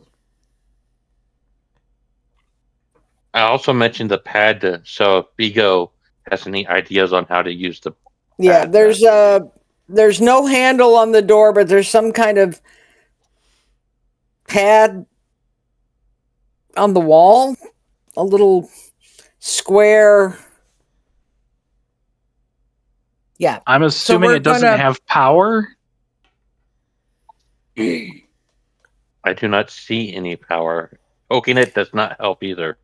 I also mentioned the pad, so if Vigo has any ideas on how to use the Yeah, pad, there's no handle on the door, but there's some kind of pad on the wall, a little square. Yeah. I'm assuming we're it doesn't gonna- have power. I do not see any power. Poking it does not help either.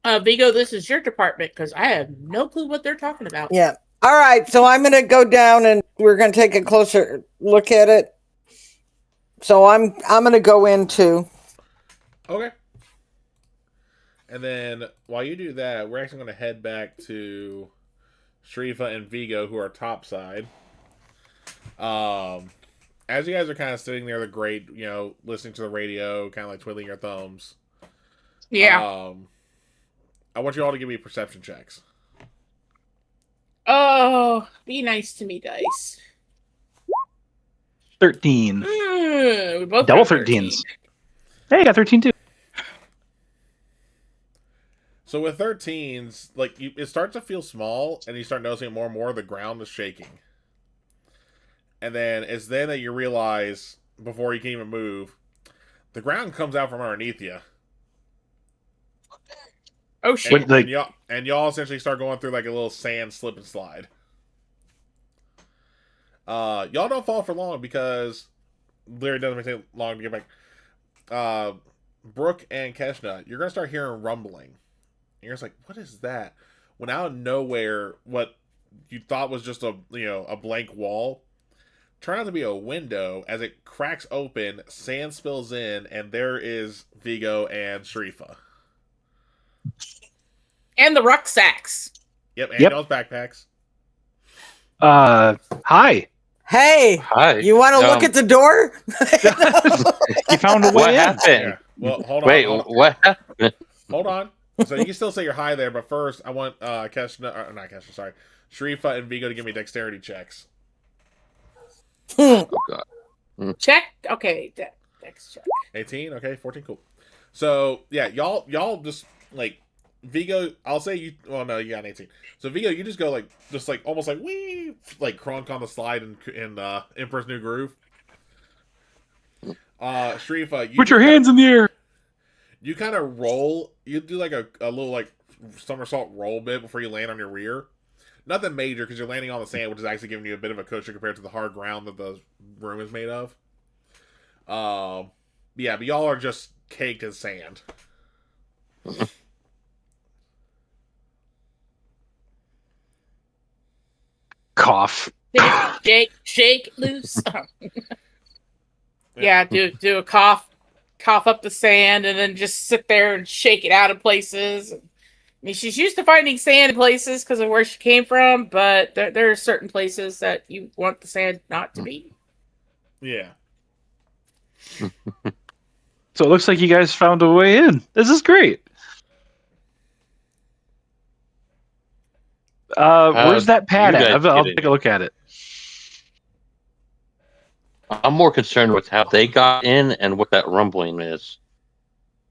Vigo, this is your department because I have no clue what they're talking about. Yeah. All right. So I'm going to go down and we're going to take a closer look at it. So I'm going to go into. Okay. And then while you do that, we're actually going to head back to Shrifa and Vigo, who are topside. As you guys are kind of sitting there, the grate, listening to the radio, kind of like twiddling your thumbs. Yeah. I want you all to give me perception checks. Oh, be nice to me, dice. 13. We both Double got 13. 13s. Hey, I got 13 too. So with 13s, it starts to feel small, and you start noticing more and more the ground is shaking. And then it's then that you realize, before you can even move, the ground comes out from underneath you. Oh shit! And y'all essentially start going through like a little sand slip and slide. Y'all don't fall for long because literally doesn't take long to get back. Brooke and Keshna, you're gonna start hearing rumbling. And you're just like, what is that? When out of nowhere, what you thought was just a blank wall turned out to be a window. As it cracks open, sand spills in, and there is Vigo and Sharifa. And the rucksacks. Yep, and Yep. y'all's backpacks. Hi. Hey, Hi. you want to look at the door? You found a way What in. happened? Yeah. Well, hold on. Wait, what happened? Hold on. So you can still say you're high there, but first I want Keshna, not Keshna, sorry, Sharifa and Vigo to give me dexterity checks. Oh, God. Check. Okay, dex check. 18, okay, 14, cool. So yeah, y'all just like Vigo. I'll say you. Well, no, you got an 18. So Vigo, you just go almost like wee, like Kronk on the slide in Emperor's New Groove. Sharifa, you Put your hands in the air. You kind of roll. You do like a little like somersault roll bit before you land on your rear. Nothing major because you're landing on the sand, which is actually giving you a bit of a cushion compared to the hard ground that the room is made of. Yeah, but y'all are just caked in sand. Cough. Shake loose. Yeah, do a cough up the sand, and then just sit there and shake it out of places. I mean, she's used to finding sand in places because of where she came from, but there are certain places that you want the sand not to be. Yeah. So it looks like you guys found a way in. This is great. Where's that pad you at? guys I'll get take in. a look at it. I'm more concerned with how they got in and what that rumbling is.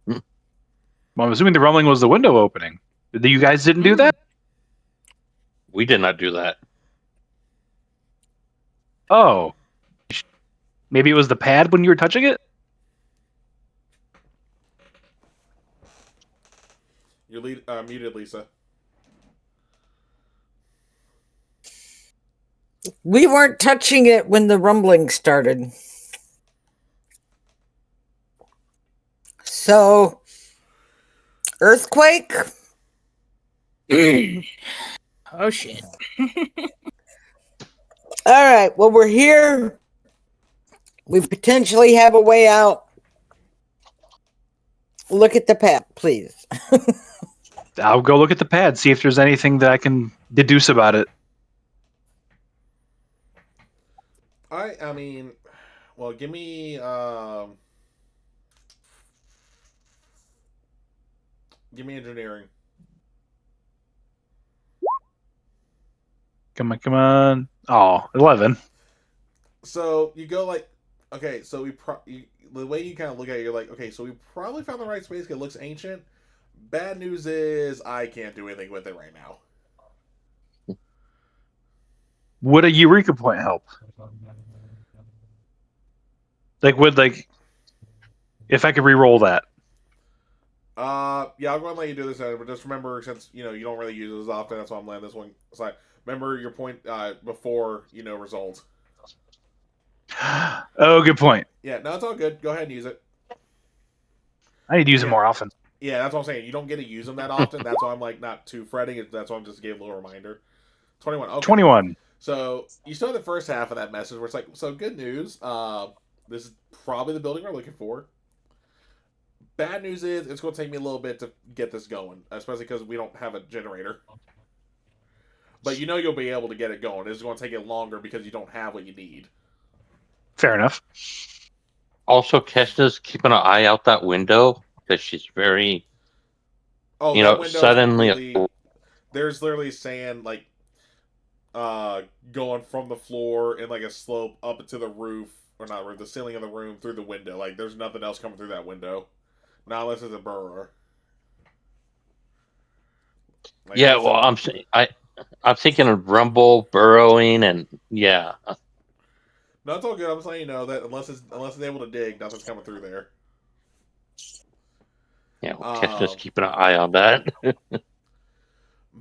Well, I'm assuming the rumbling was the window opening. You guys didn't do that? We did not do that. Oh. Maybe it was the pad when you were touching it? You're muted, Lisa. We weren't touching it when the rumbling started. So, earthquake? Oh shit. All right. Well, we're here. We potentially have a way out. Look at the pad, please. I'll go look at the pad, see if there's anything that I can deduce about it. I mean, well, give me engineering. Come on, come on. Oh, 11. So you go like, okay, so the way you kind of look at it, you're like, okay, so we probably found the right space. 'Cause it looks ancient. Bad news is I can't do anything with it right now. Would a Eureka point help? Like, if I could re-roll that. Yeah, I'll go and let you do this, but just remember, since you don't really use it as often, that's why I'm letting this one. So remember your point before results. Oh, good point. Yeah, no, it's all good. Go ahead and use it. I need to use it Yeah. more often. Yeah, that's what I'm saying. You don't get to use them that often. That's why I'm like not too fretting. That's why I'm just giving a little reminder. 21. Okay. 21. So you still have the first half of that message where it's like, so good news. This is probably the building we're looking for. Bad news is it's going to take me a little bit to get this going, especially because we don't have a generator. But you'll be able to get it going. It's going to take it longer because you don't have what you need. Fair enough. Also, Keshna's keeping an eye out that window because she's very, Oh, that window is suddenly. completely. There's literally sand like going from the floor in like a slope up to the roof, or not roof, the ceiling of the room through the window. Like there's nothing else coming through that window. Not unless it's a burrower. Like, Yeah, well, I'm thinking of rumble, burrowing, and yeah. No, it's all good. I'm just letting you know that unless it's able to dig, nothing's coming through there. Yeah, well, Keshna's keeping an eye on that.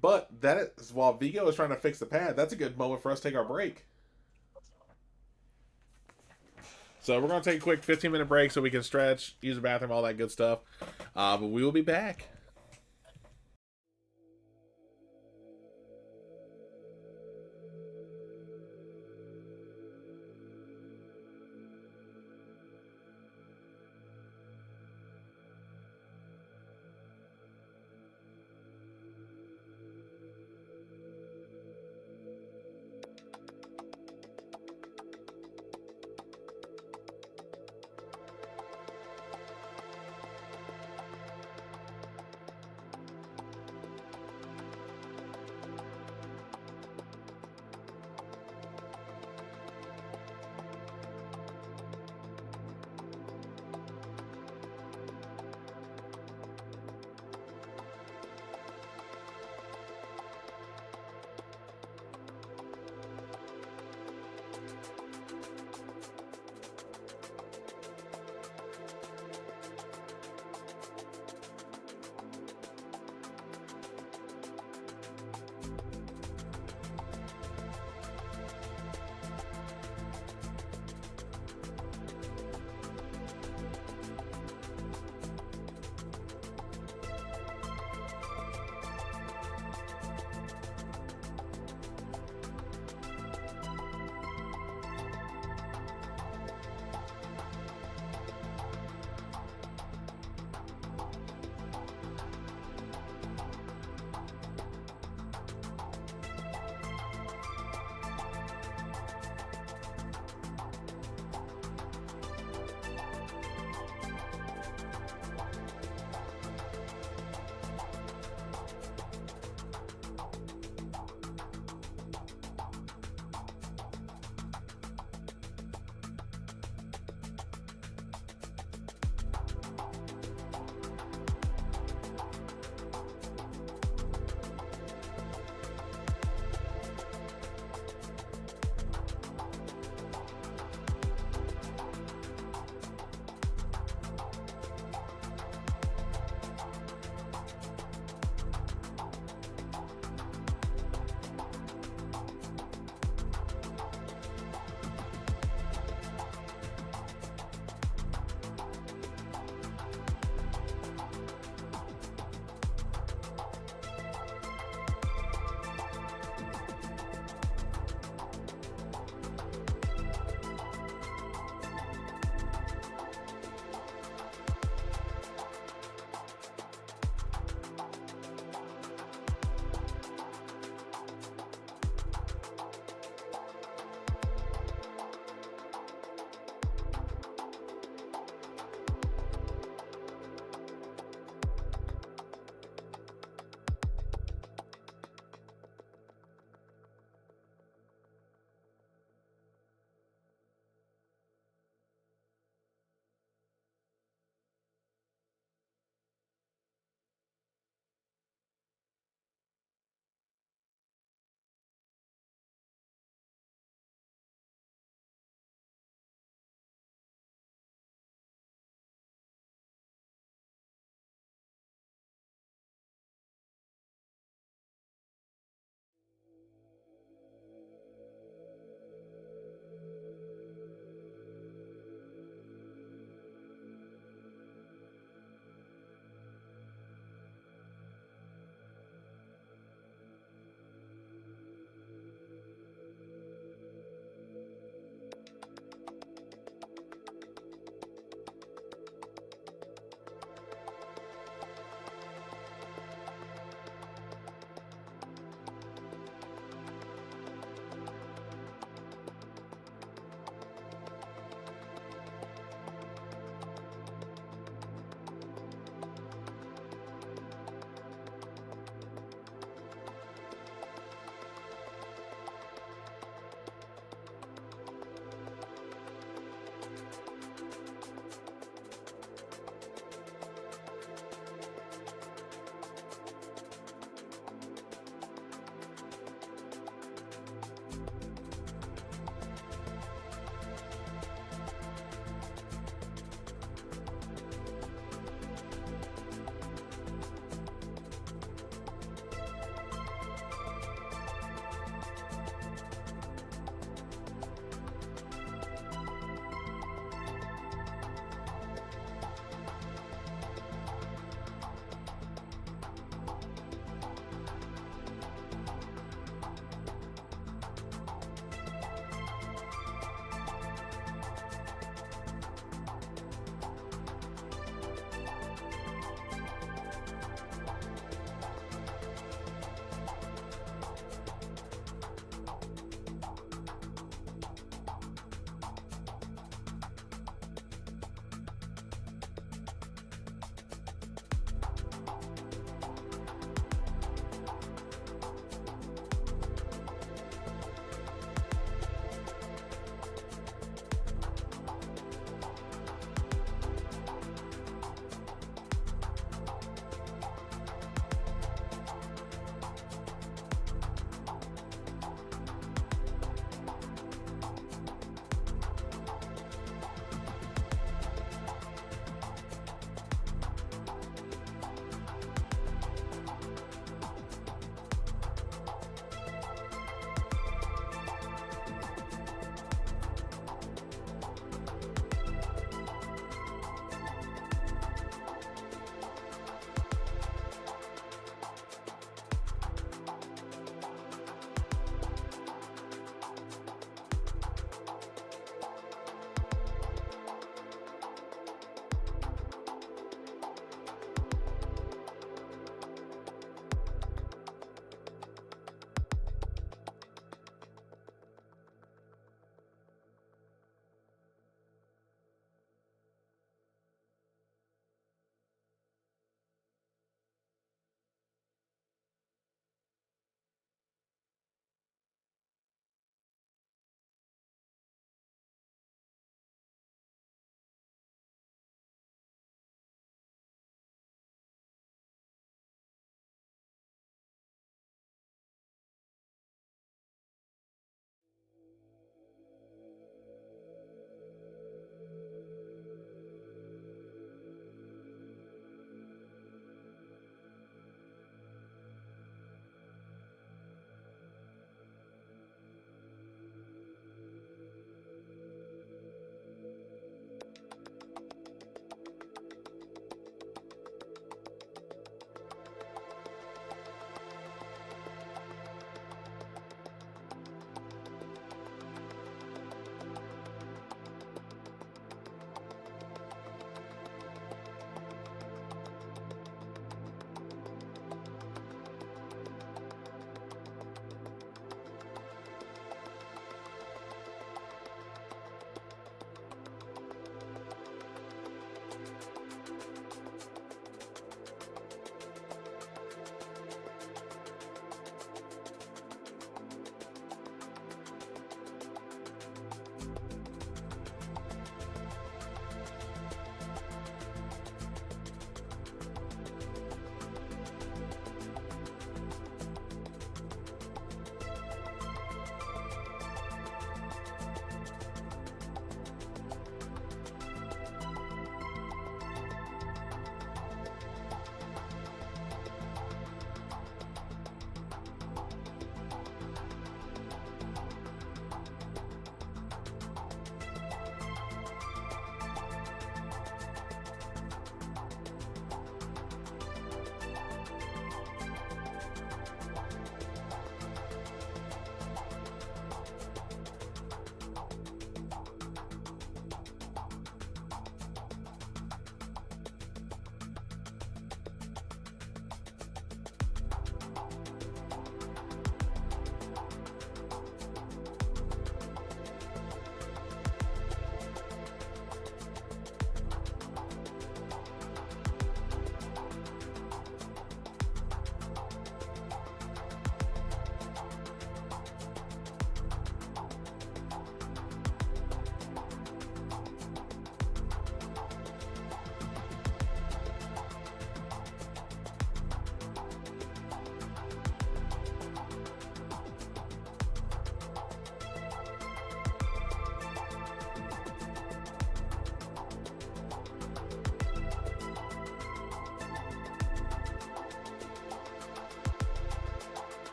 But that is while Vigo is trying to fix the pad. That's a good moment for us to take our break. So we're gonna take a quick 15-minute break so we can stretch, use the bathroom, all that good stuff. But we will be back.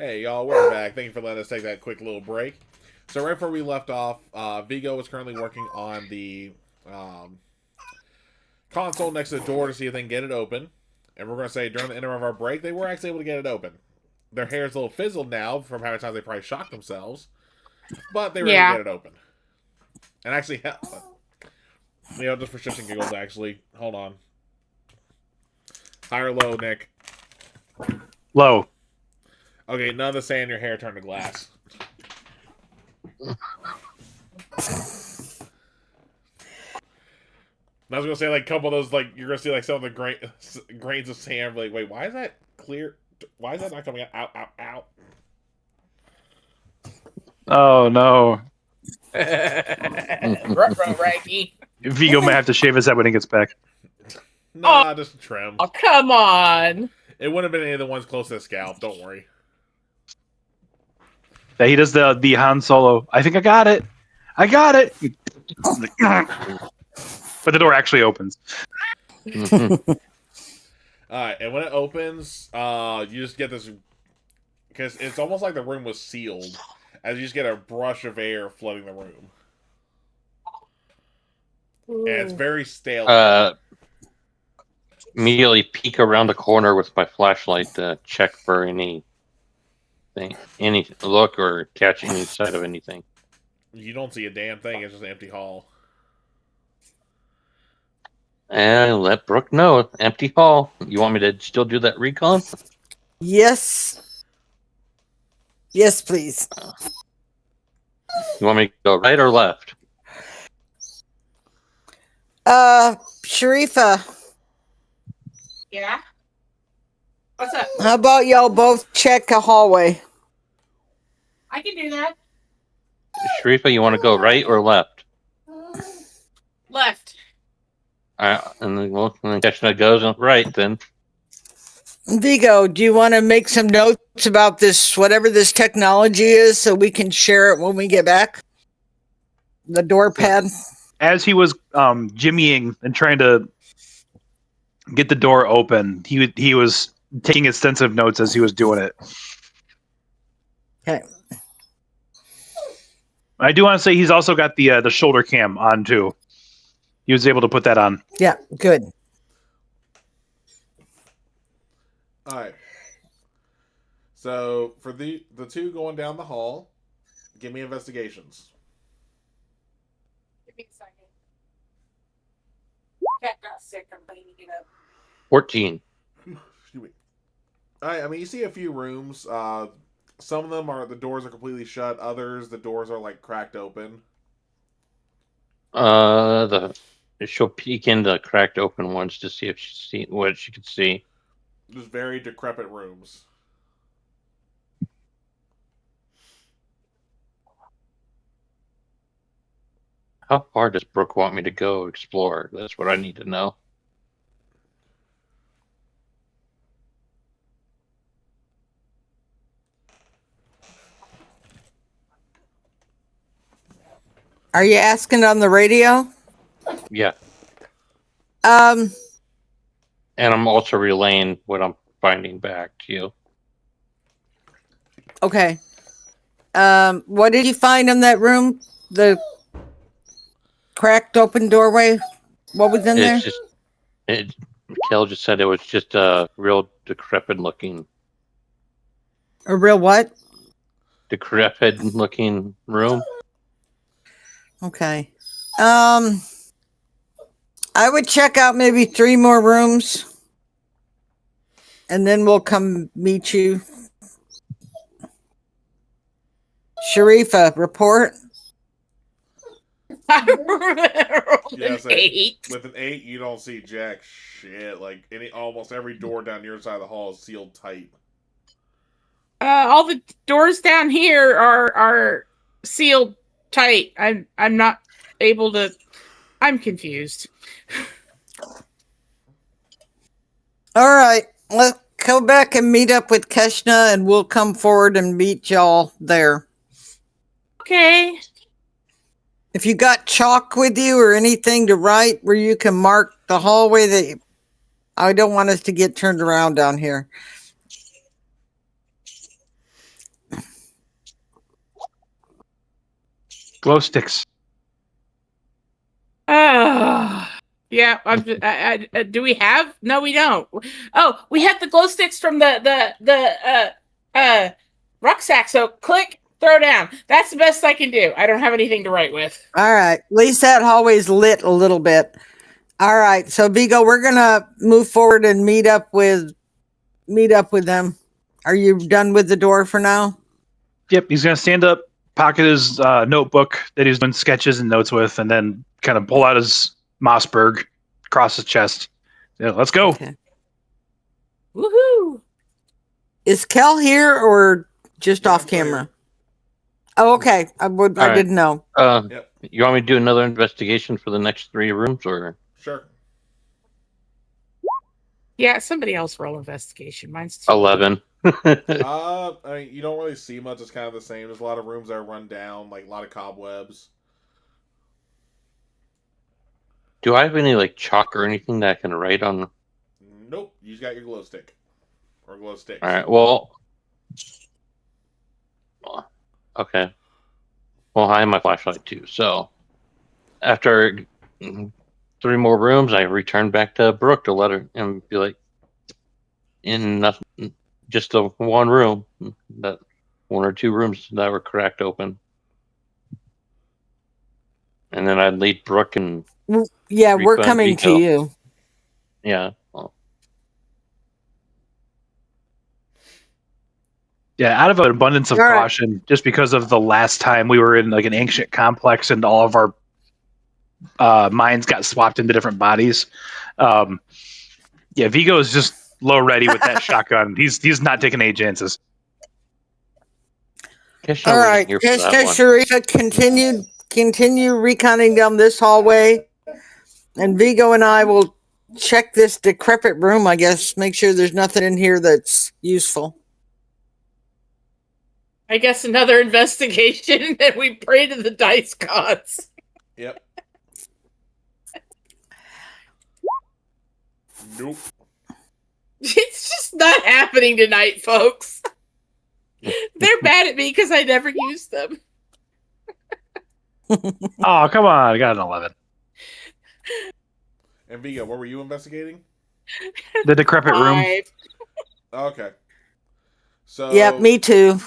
Hey, y'all, we're back. Thank you for letting us take that quick little break. So, right before we left off, Vigo is currently working on the console next to the door to see if they can get it open. And we're going to say during the interim of our break, they were actually able to get it open. Their hair is a little fizzled now from how many times they probably shocked themselves, but they were able to get it open. And actually, just for shits and giggles, actually, hold on. High or low, Nick? Low. Okay, none of the sand in your hair turned to glass. I was gonna say like a couple of those, like you're gonna see like some of the grains of sand. Like, wait, why is that clear? Why is that not coming out? Out. Oh no. Raggy. Vigo might have to shave his head when he gets back. Nah, just trim. Oh, come on. It wouldn't have been any of the ones close to the scalp. Don't worry. Yeah, he does the Han Solo. I think I got it. I got it. But the door actually opens. Alright, and when it opens, you just get this, because it's almost like the room was sealed, as you just get a brush of air flooding the room. And it's very stale. Immediately peek around the corner with my flashlight to check for any look or catch any sight of anything. You don't see a damn thing. It's just an empty hall. And let Brooke know. Empty hall. You want me to still do that recon? Yes. Yes, please. You want me to go right or left? Sharifa, Yeah? What's up? how about y'all both check a hallway? I can do that. Sharifa, you want to go right or left? Left. And then Keshna goes right then. Vigo, do you want to make some notes about this, whatever this technology is, so we can share it when we get back? The door pad? As he was jimmying and trying to get the door open, he was taking extensive notes as he was doing it. Okay. I do want to say he's also got the shoulder cam on too. He was able to put that on. Yeah, good. Alright. So, for the two going down the hall, give me investigations. Give me a second. Cat got sick. I'm cleaning it up. 14. Excuse me. Alright, I mean, you see a few rooms. Some of them the doors are completely shut. Others, the doors are like cracked open. She'll peek into cracked open ones to see if what she could see. Just very decrepit rooms. How far does Brooke want me to go explore? That's what I need to know. Are you asking on the radio? Yeah. Um, And I'm also relaying what I'm finding back to you. okay. What did you find in that room? The cracked open doorway? What was in there? Kel just said it was just a real decrepit looking A real what? room. Okay. I would check out maybe 3 more rooms, and then we'll come meet you. Sharifa, report. Yeah, so 8. with an 8, you don't see jack shit. Like almost every door down your side of the hall is sealed tight. All the doors down here are sealed tight. I'm not able to. I'm confused. All right, let's go back and meet up with Keshna, and we'll come forward and meet y'all there. Okay. If you got chalk with you or anything to write where you can mark the hallway, I don't want us to get turned around down here. Glow sticks. Yeah. Do we have? No, we don't. Oh, we have the glow sticks from the rucksack. So click, throw down. That's the best I can do. I don't have anything to write with. All right. At least that hallway's lit a little bit. All right. So Vigo, we're gonna move forward and meet up with them. Are you done with the door for now? Yep, he's gonna stand up, pocket his notebook that he's doing sketches and notes with, and then kind of pull out his Mossberg, across his chest. Yeah, let's go. Okay. Woohoo! Is Kel here or just Yeah, off I'm clear. camera? Oh, okay. I right. didn't know. Yep. You want me to do another investigation for the next 3 rooms, or Sure. Yeah, somebody else roll investigation. Mine's 2. 11? I mean, you don't really see much. It's kind of the same. There's a lot of rooms that are run down, like a lot of cobwebs. Do I have any like chalk or anything that I can write on? Nope. You just got your glow stick or glow sticks. All right. Well, okay. Well, I have my flashlight too. So after 3 more rooms, I return back to Brooke to let her and be like, in nothing, just the one room, that 1 or 2 rooms that were cracked open, and then I'd lead Brooke and Yeah, we're Ripa and coming to Vico. you. Yeah. Well, Yeah, out of an abundance of All right. caution, just because of the last time we were in like an ancient complex and all of our minds got swapped into different bodies. Yeah, Vigo is just low ready with that shotgun. He's not taking any chances. Keshna All wasn't right. here for Just that one. Sharifa, continue reconning down this hallway, and Vigo and I will check this decrepit room. I guess make sure there's nothing in here that's useful. I guess another investigation, and we pray to the dice gods. Yep. Nope. It's just not happening tonight, folks. They're mad at me because I never used them. Oh, come on. I got an 11. And Vigo, what were you investigating? The decrepit room. 5. Okay. So. Yep, me too.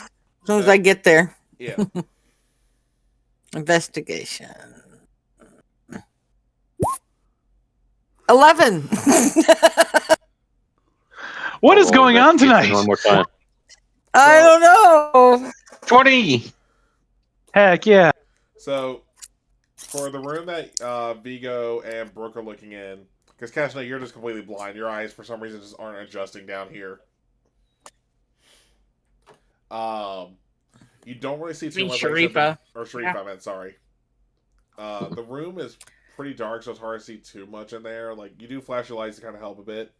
As soon as I get there. Yeah. Investigation. 11. What is I'll going on investigate tonight? One more time. I don't know. 20. Heck yeah. So, for the room that Vigo and Brooke are looking in, because Kashna, you're just completely blind. Your eyes, for some reason, just aren't adjusting down here. You don't really see too much. Sharifa. Or Sharifa, Yeah. I meant, sorry. The room is pretty dark, so it's hard to see too much in there. Like, you do flash your lights to kind of help a bit.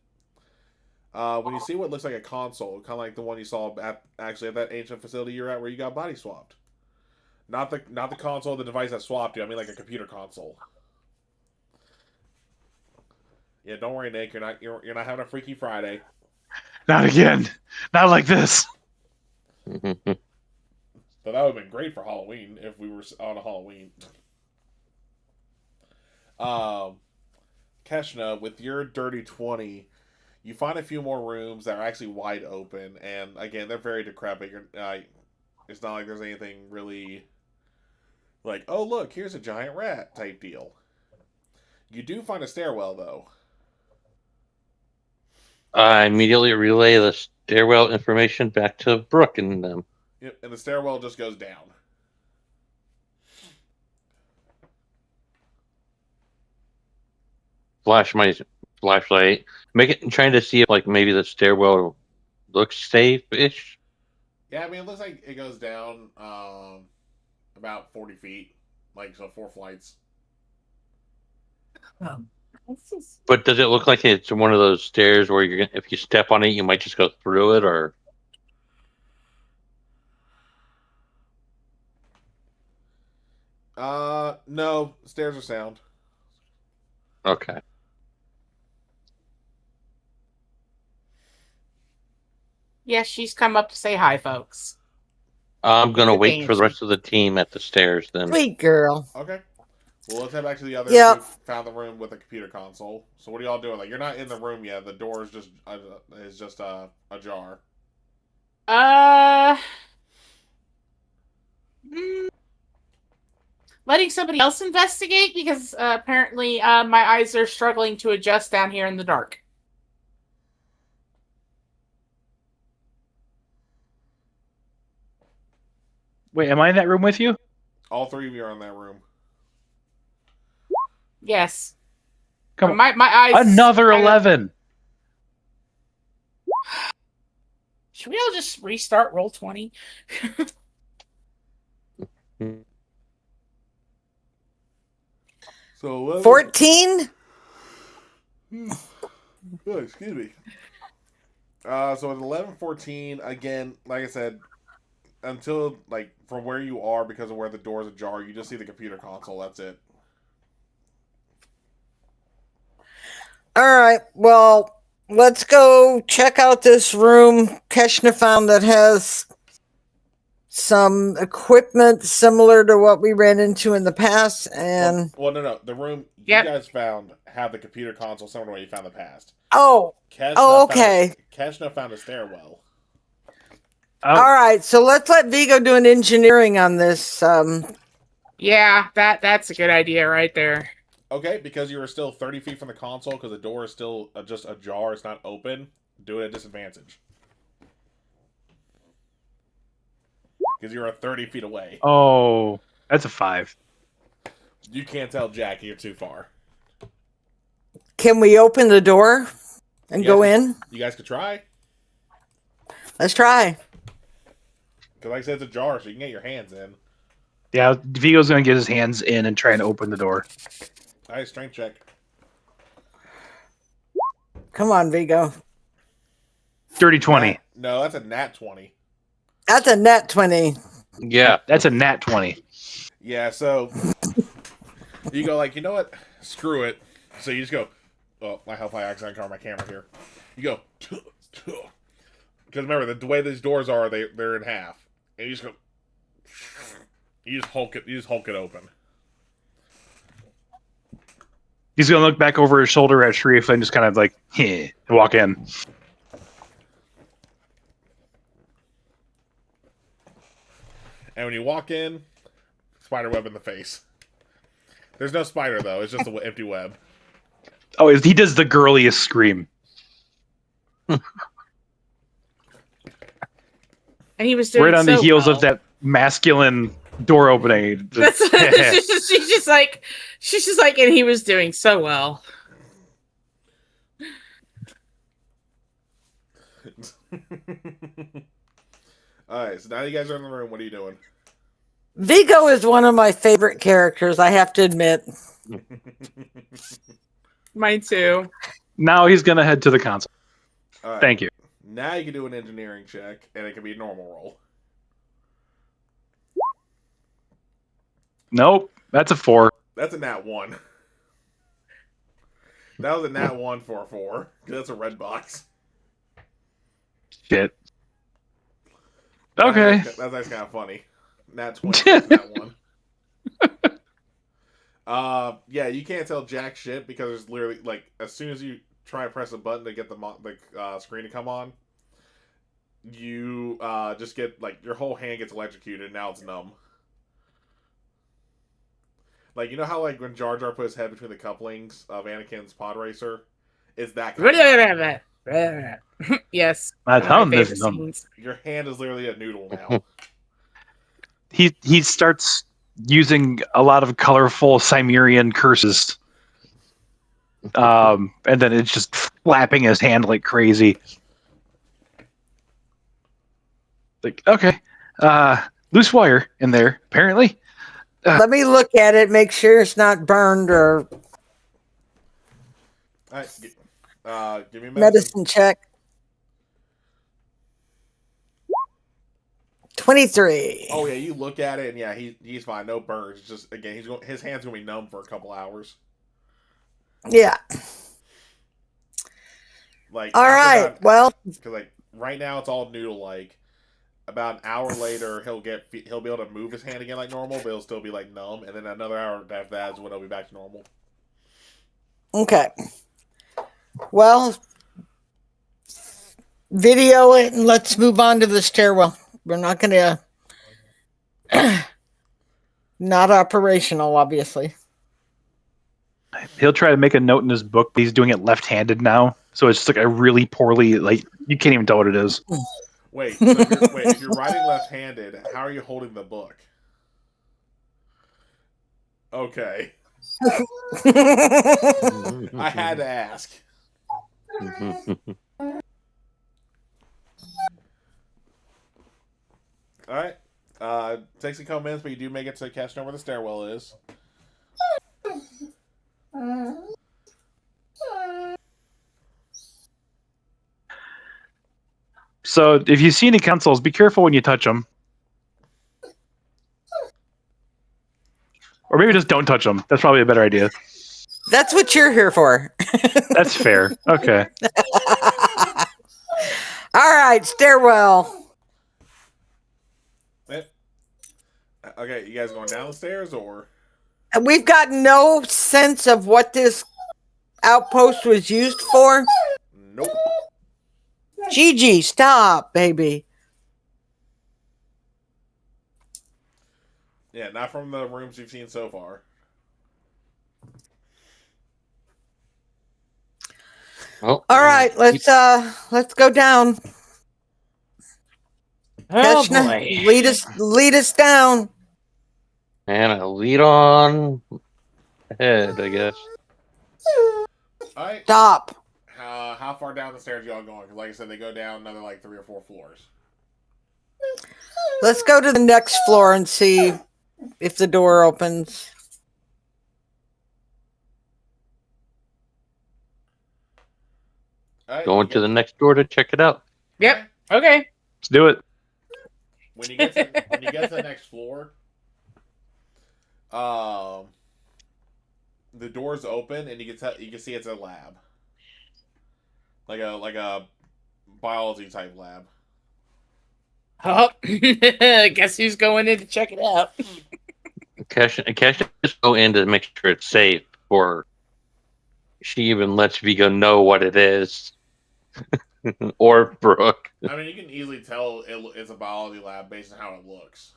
When you see what looks like a console, kind of like the one you saw at that ancient facility you're at, where you got body swapped. Not the console, the device that swapped you. I mean, like a computer console. Yeah, don't worry, Nick. You're not having a Freaky Friday. Not again. Not like this. So that would have been great for Halloween if we were on a Halloween. Keshna, with your dirty 20, you find a few more rooms that are actually wide open, and again, they're very decrepit. It's not like there's anything really like, oh look, here's a giant rat type deal. You do find a stairwell though. I immediately relay the stairwell information back to Brooke and them. Yep, and the stairwell just goes down. Flash my flashlight. Trying to see if like maybe the stairwell looks safe-ish. Yeah, I mean, it looks like it goes down about 40 feet, like so 4 flights. But does it look like it's one of those stairs where if you step on it, you might just go through it, or? No, stairs are sound. Okay. Yes, she's come up to say hi, folks. I'm gonna Good wait thing for the she- rest of the team at the stairs then. Sweet girl. Okay. Well, let's head back to the others Yep. who found the room with the computer console. So what are y'all doing? Like, you're not in the room yet. The door is just ajar. Mm, letting somebody else investigate because apparently my eyes are struggling to adjust down here in the dark. Wait, am I in that room with you? All three of you are in that room. Yes. Come on. My eyes. Another kind of- 11. Should we all just restart roll 20? So 11, 14? Oh, excuse me. So at 11:14, again, like I said, until like from where you are because of where the doors ajar, you just see the computer console. That's it. All right. Well, let's go check out this room Keshna found that has some equipment similar to what we ran into in the past. And No. The room Yep. you guys found had the computer console similar to what you found in the past. oh, okay. Keshna found a stairwell. Oh, All right. So let's let Vigo do an engineering on this. Yeah, that's a good idea right there. Okay, because you were still 30 feet from the console, because the door is still just ajar, it's not open, do it at disadvantage. Because you're 30 feet away. oh, that's a 5. You can't tell Jack, you're too far. Can we open the door and go in? You guys could try. Let's try. Because like I said, it's ajar, so you can get your hands in. Yeah, Vigo's gonna get his hands in and try and open the door. Alright, strength check. Come on, Vigo. Dirty 20. No, that's a nat 20. That's a net 20. Yeah. That's a nat 20. Yeah, so you go like, you know what? Screw it. So you just go, oh, my health I accidentally covered my camera here. You go, because remember, the way these doors are, they're in half. And you just go, you just hulk it open. He's gonna look back over his shoulder at Sharif and just kind of like, and walk in. And when you walk in, spider web in the face. There's no spider, though. It's just an empty web. Oh, he does the girliest scream. And he was doing Right on the so heels well. of that masculine door opening. That's she's just like, and he was doing so well. Alright, so now you guys are in the room. What are you doing? Vigo is one of my favorite characters, I have to admit. Mine too. Now he's gonna head to the console. All right. Thank you. Now you can do an engineering check, and it can be a normal roll. Nope, that's a 4. That's a nat 1. That was a nat 1 for a 4. Because that's a red box. Shit. Okay. That's actually kind of funny. Nat 20, nat 1. Yeah, you can't tell jack shit because there's literally, like, as soon as you try and press a button to get the screen to come on, you just get, like, your whole hand gets electrocuted and now it's numb. Like, you know how, like, when Jar Jar put his head between the couplings of Anakin's pod racer? It's that kind of Yes. That's one how of my this favorite is done. scenes. Your hand is literally a noodle now. He starts using a lot of colorful Cimmerian curses. And then it's just flapping his hand like crazy. Like, okay. Loose wire in there, apparently. Let me look at it, make sure it's not burned or Alright, give me a medicine. medicine check. 23. Oh yeah, you look at it and yeah, he's fine, no burns. It's just again, his hand's gonna be numb for a couple hours. Yeah. Like All right. Well, because like right now it's all noodle like. About an hour later, he'll be able to move his hand again like normal, but he'll still be like numb. And then another hour after that is when he'll be back to normal. Okay. Well, video it and let's move on to the stairwell. We're not going to. Not operational, obviously. He'll try to make a note in his book, but he's doing it left-handed now, so it's just like a really poorly, like you can't even tell what it is. Wait, so if you're writing left-handed, how are you holding the book? Okay, I had to ask. All right. Takes a couple minutes, but you do make it to catching where the stairwell is. So if you see any consoles, be careful when you touch them. Or maybe just don't touch them. That's probably a better idea. That's what you're here for. That's fair. Okay. All right, stairwell. Okay, you guys going down the stairs or? We've got no sense of what this outpost was used for. Nope. Gigi, stop, baby. Yeah, not from the rooms you've seen so far. Well, All right, let's go down. Oh Keshna, boy. lead us down. and a lead on ahead, I guess. All right. Stop. How far down the stairs y'all going? Because like I said, they go down another like 3 or 4 floors. Let's go to the next floor and see if the door opens. All right, Going to the next door to check it out. Yep. Okay. Let's do it. When you get to the next floor, the doors open and you can see it's a lab, like a biology type lab. Oh, guess who's going in to check it out? Cash just go in to make sure it's safe before she even lets Vigo know what it is. Or Brooke. I mean, you can easily tell it's a biology lab based on how it looks.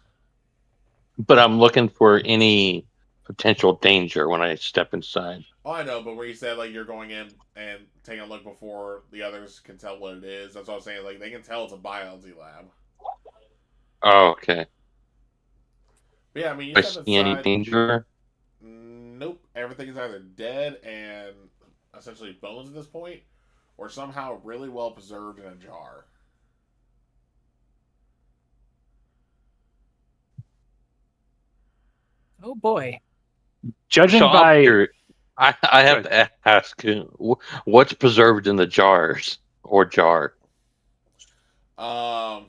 But I'm looking for any potential danger when I step inside. Oh, I know, but where you said like you're going in and taking a look before the others can tell what it is, that's what I'm saying. Like they can tell it's a biology lab. Oh, okay. But yeah, I mean, you I step see any inside. danger? Nope, everything is either dead and essentially bones at this point, or somehow really well preserved in a jar. Oh boy. Judging So by I have to ask, what's preserved in the jars or jar? What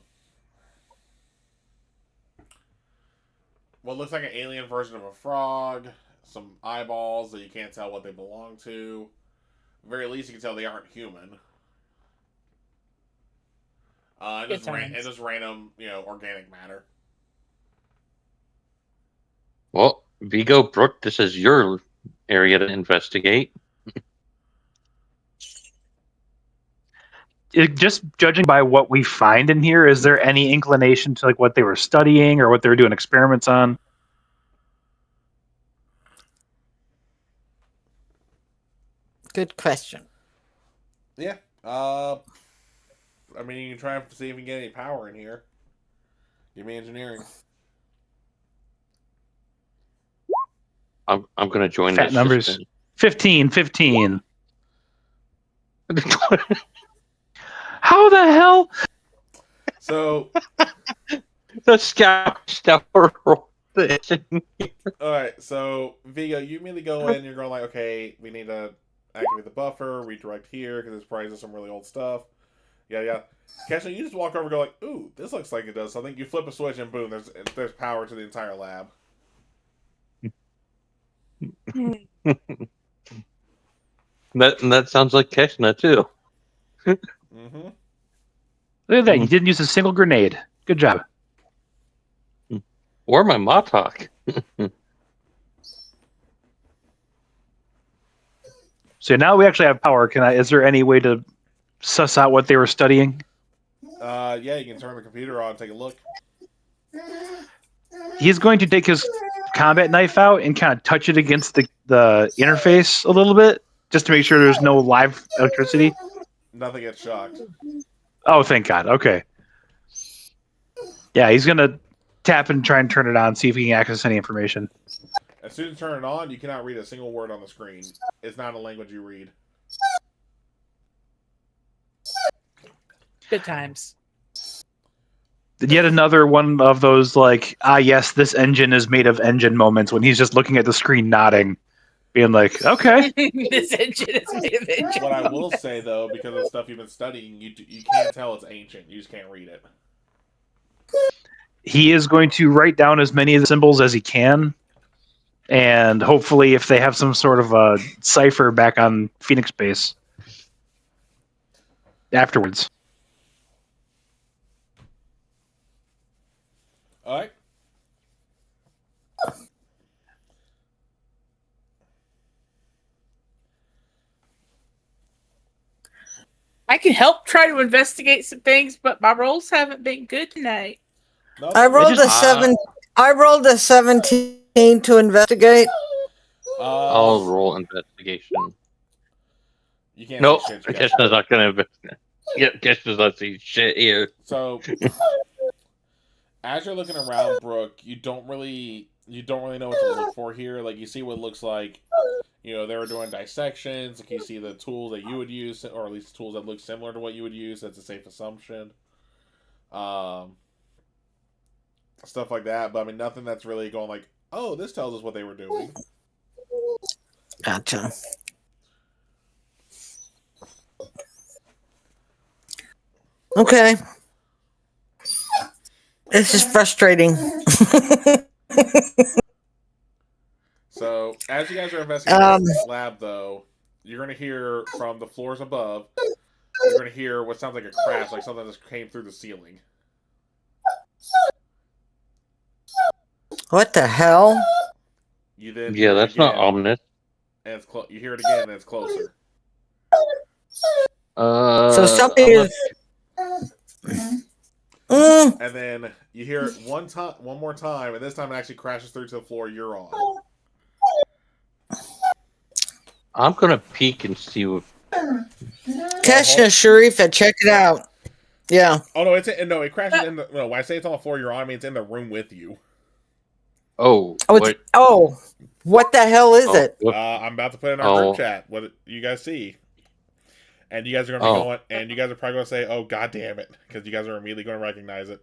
looks like an alien version of a frog, some eyeballs that you can't tell what they belong to. At the very least, you can tell they aren't human. And just random, organic matter. Well, Vigo, Brooke, this is your area to investigate. just judging by what we find in here, is there any inclination to like what they were studying or what they were doing experiments on? Good question. Yeah. I mean, you can try and see if you can get any power in here. Give me engineering. I'm going to join Fat this numbers. system. 15. How the hell? So, The scout roll. alright, so, Vigo, you immediately go in, you're going like, okay, we need to activate the buffer, redirect here, because it's probably just some really old stuff. Yeah. Kesha, you just walk over and go like, ooh, this looks like it does something. You flip a switch and boom, there's power to the entire lab. That sounds like Keshna too. Mm-hmm. Look at that. You didn't use a single grenade. Good job. Or my Motok. So now we actually have power. Is there any way to suss out what they were studying? Yeah, you can turn the computer on and take a look. He's going to take his combat knife out and kind of touch it against the interface a little bit, just to make sure there's no live electricity. Nothing gets shocked. Oh, thank God. Okay. Yeah, he's going to tap and try and turn it on, see if he can access any information. As soon as you turn it on, you cannot read a single word on the screen. It's not a language you read. Good times. Yet another one of those, like, yes, this engine is made of engine moments when he's just looking at the screen nodding, being like, okay. This engine is made of engine. What I will say, though, because of the stuff you've been studying, you can't tell it's ancient. You just can't read it. He is going to write down as many of the symbols as he can, and hopefully if they have some sort of a cipher back on Phoenix Base afterwards. All right. I can help try to investigate some things, but my rolls haven't been good tonight. No, I rolled just- a seven. I rolled a 17 to investigate. I'll roll investigation. You can't Nope, see shit. You guys. Keshna's not gonna investigate. Yep, Keshna's not seeing shit here. So, as you're looking around, Brooke, you don't really know what to look for here. Like, you see what looks like, they were doing dissections. Like, you see the tools that you would use, or at least tools that look similar to what you would use. That's a safe assumption. Stuff like that. But, I mean, nothing that's really going like, oh, this tells us what they were doing. Gotcha. Okay. This is frustrating. So, as you guys are investigating this lab, though, you're going to hear from the floors above, you're going to hear what sounds like a crash, like something just came through the ceiling. What the hell? You then Yeah, hear it that's not again, ominous. and it's you hear it again, and it's closer. So something is. And then you hear it one more time, and this time it actually crashes through to the floor you're on. I'm gonna peek and see what. Keshna Sharifa, check it out. Yeah. Oh no, it crashes in the. No, when I say it's on the floor you're on, I mean it's in the room with you. Oh, What the hell is it? I'm about to put it in our group chat. What you guys see? And you guys are going to be going, and you guys are probably going to say, "Oh, god damn it," because you guys are immediately going to recognize it.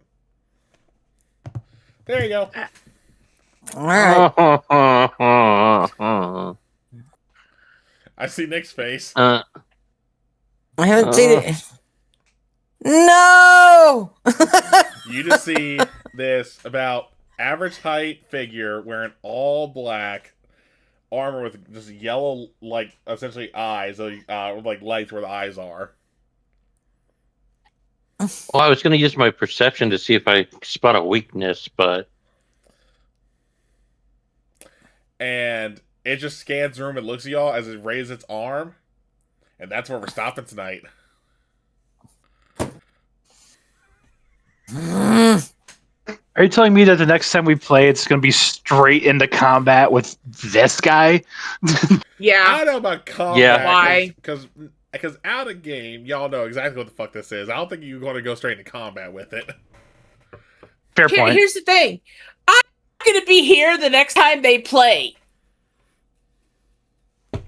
There you go. All right. I see Nick's face. I haven't seen it. No. You just see this about average height figure wearing all black armor with just yellow, like essentially eyes, like lights where the eyes are. Well, I was gonna use my perception to see if I spot a weakness, but And it just scans the room and looks at y'all as it raises its arm, and that's where we're stopping tonight. Are you telling me that the next time we play, it's going to be straight into combat with this guy? I Yeah. don't know about combat. Yeah. Why? Because out of game, y'all know exactly what the fuck this is. I don't think you're going to go straight into combat with it. Fair point. Here's the thing. I'm going to be here the next time they play. Get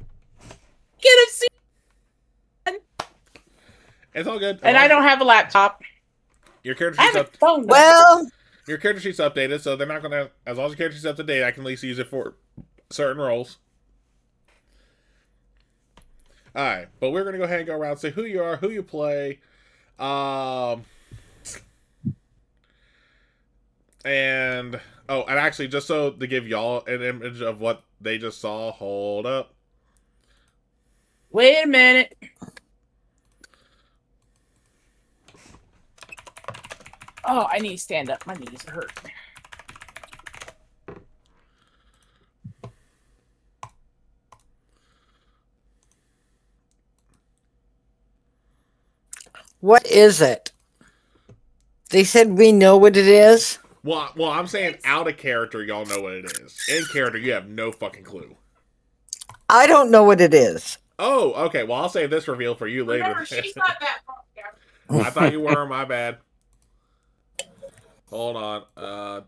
a seat. It's all good. And I don't have a laptop. Your character I sheet's have a up. phone. Well, Your character sheet's updated, so they're not gonna. As long as your character sheet's up to date, I can at least use it for certain roles. All right, but we're gonna go ahead and go around and say who you are, who you play, and actually, just so to give y'all an image of what they just saw. Hold up. Wait a minute. Oh, I need to stand up. My knees hurt. What is it? They said we know what it is. Well, I'm saying out of character, y'all know what it is. In character, you have no fucking clue. I don't know what it is. Oh, okay. Well, I'll save this reveal for you later. Remember, she's not that far. I thought you were. My bad. Hold on. I'm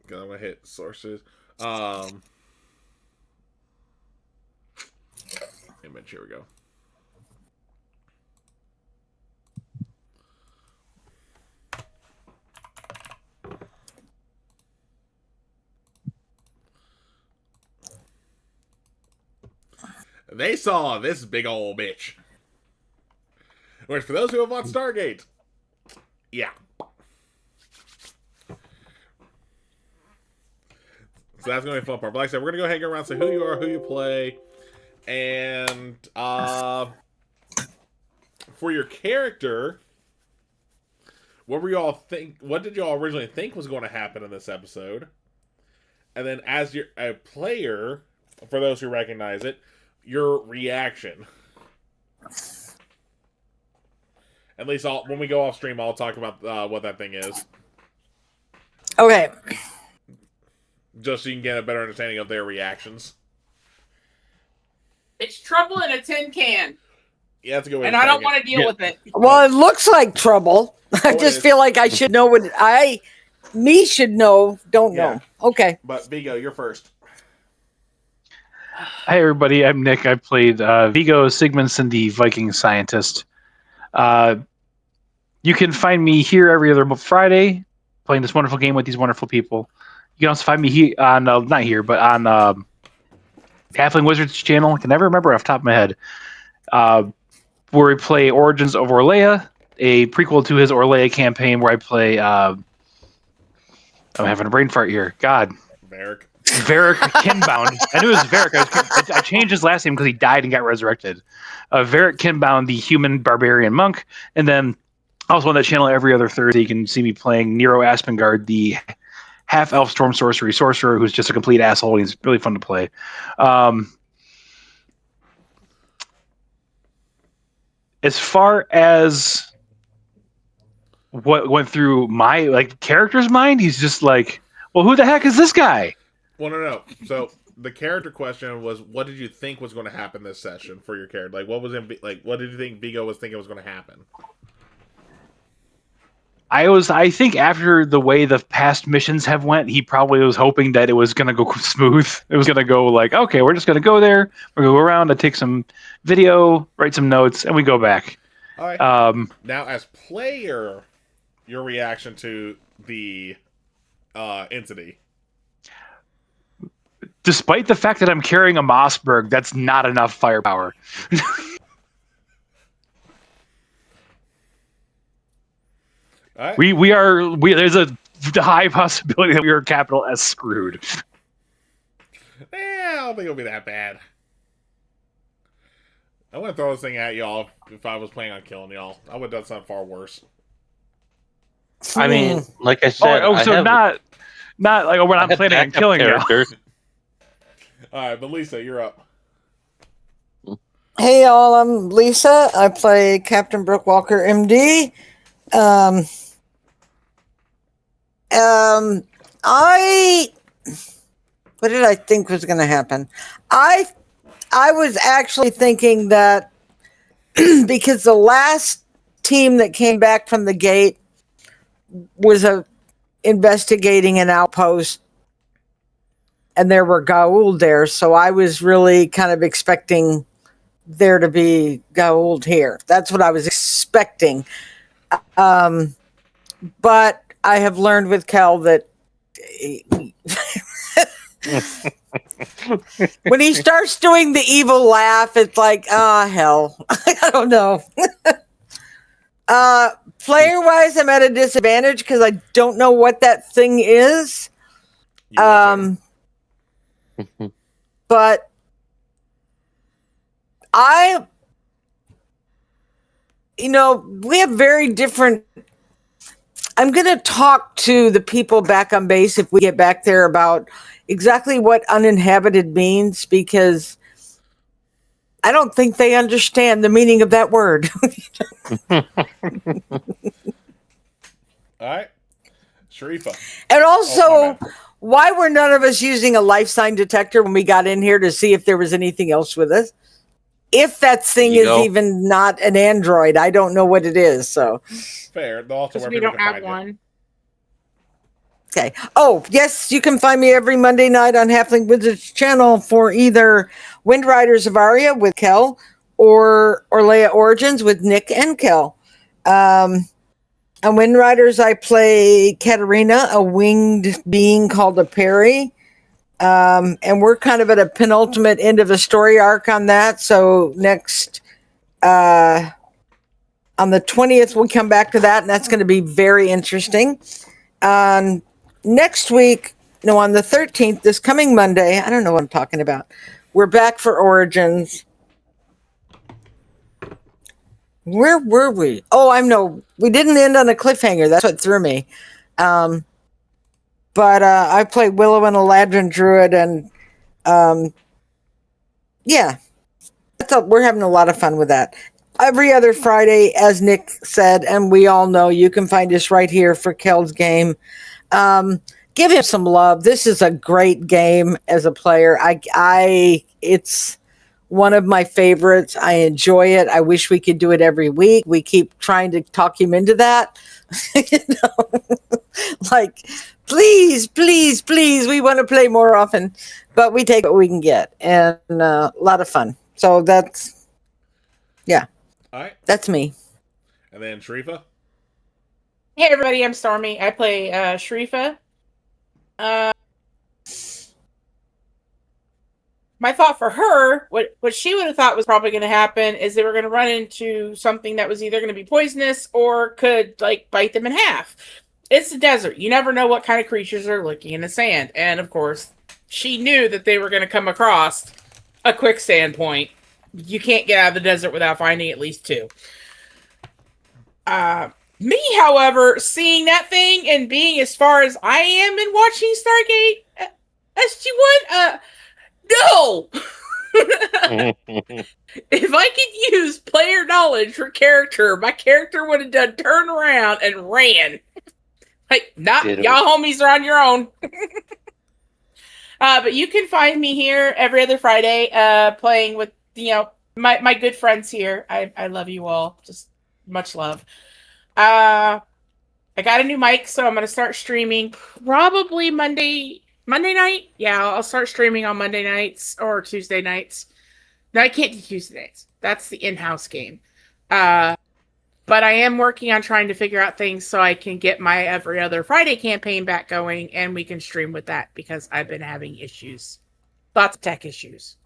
gonna hit sources. Image. Here we go. They saw this big old bitch. Which, for those who have watched Stargate, yeah. So that's going to be a fun part. But like I said, we're going to go ahead and go around and say who you are, who you play, and for your character, what did y'all originally think was going to happen in this episode? And then as a player, for those who recognize it, your reaction. At least when we go off stream, I'll talk about what that thing is. Okay. Just so you can get a better understanding of their reactions. It's trouble in a tin can. Yeah, that's a good way. And I don't want to deal with it. Well, it looks like trouble. I it just is. feel like I should know what me should know. Don't know. Okay. But Vigo, you're first. Hi, everybody. I'm Nick. I played Vigo Sigmundson, the Viking scientist. You can find me here every other Friday playing this wonderful game with these wonderful people. You can also find me here on, not here, but on Halfling Wizards channel. I can never remember off the top of my head. Where we play Origins of Orlea, a prequel to his Orlea campaign where I play... I'm having a brain fart here. God. Varric Kinbound. I knew it was Varric. I changed his last name because he died and got resurrected. Varric Kinbound, the human barbarian monk. And then also on that channel every other Thursday, you can see me playing Nero Aspengard, the half-elf storm sorcerer who's just a complete asshole. He's really fun to play. As far as what went through my character's mind, he's just like, well, who the heck is this guy? Well, no. So the character question was, what did you think was going to happen this session for your character? Like, what did you think Vigo was thinking was going to happen? I think after the way the past missions have went, he probably was hoping that it was going to go smooth. It was going to go like, okay, we're just going to go there. We're going to go around and take some video, write some notes, and we go back. All right. Now, as player, your reaction to the entity. Despite the fact that I'm carrying a Mossberg, that's not enough firepower. All right. We there's a high possibility that we are capital S screwed. I don't think it'll be that bad. I wouldn't throw this thing at y'all if I was planning on killing y'all. I would have done something far worse. I mean, like I said, not like when I'm planning on killing you. All right, but Lisa, you're up. Hey, y'all. I'm Lisa. I play Captain Brooke Walker, MD. What did I think was going to happen? I was actually thinking that because the last team that came back from the gate was investigating an outpost, and there were Goa'uld there, so I was really kind of expecting there to be Goa'uld here. That's what I was expecting. But I have learned with Kel that when he starts doing the evil laugh, it's like, hell. I don't know. Player-wise, I'm at a disadvantage because I don't know what that thing is. But we have very different. I'm going to talk to the people back on base if we get back there about exactly what uninhabited means, because I don't think they understand the meaning of that word. All right. Sharifa. And Oh, also, my bad. why were none of us using a life sign detector when we got in here to see if there was anything else with us? If that thing is even not an android, I don't know what it is. So fair. Also, Because where we people don't can have find one. okay. Oh, yes, you can find me every Monday night on Halfling Wizards channel for either Wind Riders of Aria with Kel or Orlea Origins with Nick and Kel. On Wind Riders, I play Katarina, a winged being called a Peri. And we're kind of at a penultimate end of a story arc on that. So next, on the 20th, we'll come back to that, and that's going to be very interesting. Next week, no, on the 13th, this coming Monday, I don't know what I'm talking about. We're back for Origins. Where were we? Oh, we didn't end on a cliffhanger. That's what threw me. But I play Willow and Eladrin Druid, and yeah, we're having a lot of fun with that. Every other Friday, as Nick said, and we all know, you can find us right here for Kel's game. Give him some love. This is a great game as a player. It's one of my favorites. I enjoy it. I wish we could do it every week. We keep trying to talk him into that. Like, please, please, please, we want to play more often, but we take what we can get, and a lot of fun. So that's All right. That's me. And then Sharifa. Hey everybody, I'm Stormy. I play Sharifa. My thought for her, what she would have thought was probably going to happen is they were going to run into something that was either going to be poisonous or could bite them in half. It's the desert. You never know what kind of creatures are lurking in the sand. And of course, she knew that they were going to come across a quicksand point. You can't get out of the desert without finding at least two. Me, however, seeing that thing and being as far as I am in watching Stargate SG-1, no! If I could use player knowledge for character, my character would have done turn around and ran. Y'all homies are on your own. But you can find me here every other Friday, playing with, my good friends here. I love you all. Just much love. I got a new mic, so I'm going to start streaming probably Monday night. Yeah, I'll start streaming on Monday nights or Tuesday nights. No, I can't do Tuesday nights. That's the in-house game. But I am working on trying to figure out things so I can get my every other Friday campaign back going, and we can stream with that because I've been having issues. Lots of tech issues.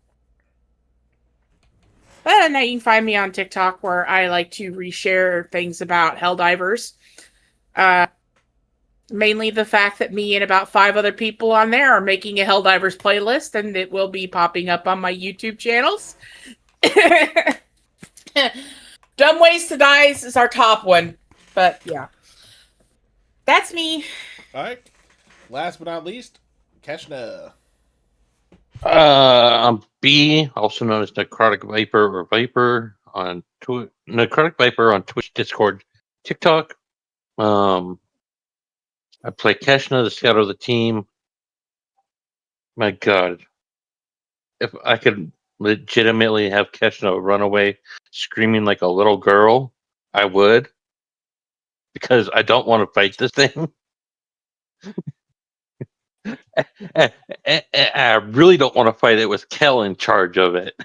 But now you can find me on TikTok, where I like to reshare things about Helldivers. Mainly the fact that me and about 5 other people on there are making a Helldivers playlist, and it will be popping up on my YouTube channels. Dumb Ways to Die is our top one. But yeah. That's me. Alright. Last but not least, Keshna. I'm B, also known as Necrotic Viper or Viper on Necrotic Viper on Twitch, Discord, TikTok. I play Keshna, the scout of the team. My God, if I could legitimately have Keshna run away screaming like a little girl, I would, because I don't want to fight this thing. I really don't want to fight it with Kel in charge of it.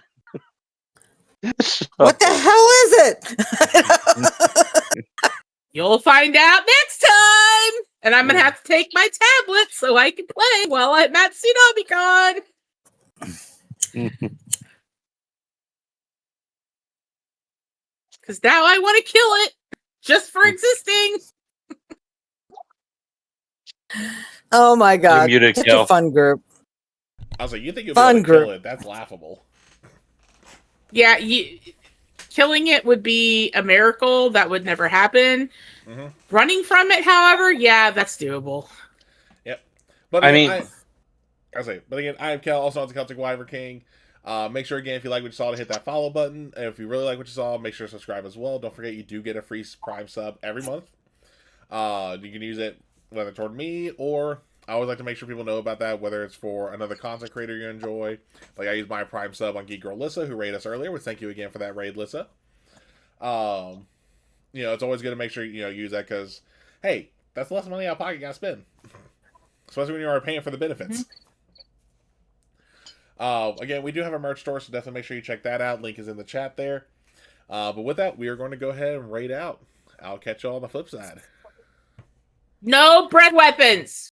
So, What the hell is it? You'll find out next time! And I'm gonna have to take my tablet so I can play while I'm at Tsunamicon! Because now I want to kill it! Just for existing! Oh my God. muted, Such Kel. a fun group. I was like, you think you'll Fun be able to kill group. it? That's laughable. Yeah, killing it would be a miracle. That would never happen. Mm-hmm. Running from it, however, yeah, that's doable. Yep. But I again, mean- but again, I am Cal, also known as the Celtic Wyvern King. Make sure, again, if you like what you saw, to hit that follow button. And if you really like what you saw, make sure to subscribe as well. Don't forget, you do get a free Prime sub every month. You can use it whether toward me, or I always like to make sure people know about that, whether it's for another content creator you enjoy. Like I use my Prime sub on Geek Girl Lissa, who raided us earlier. Which thank you again for that raid, Lissa. It's always good to make sure you use that because, hey, that's less money out of pocket you got to spend, especially when you are paying for the benefits. Again, we do have a merch store, so definitely make sure you check that out. Link is in the chat there. But with that, we are going to go ahead and raid out. I'll catch you all on the flip side. No breath weapons.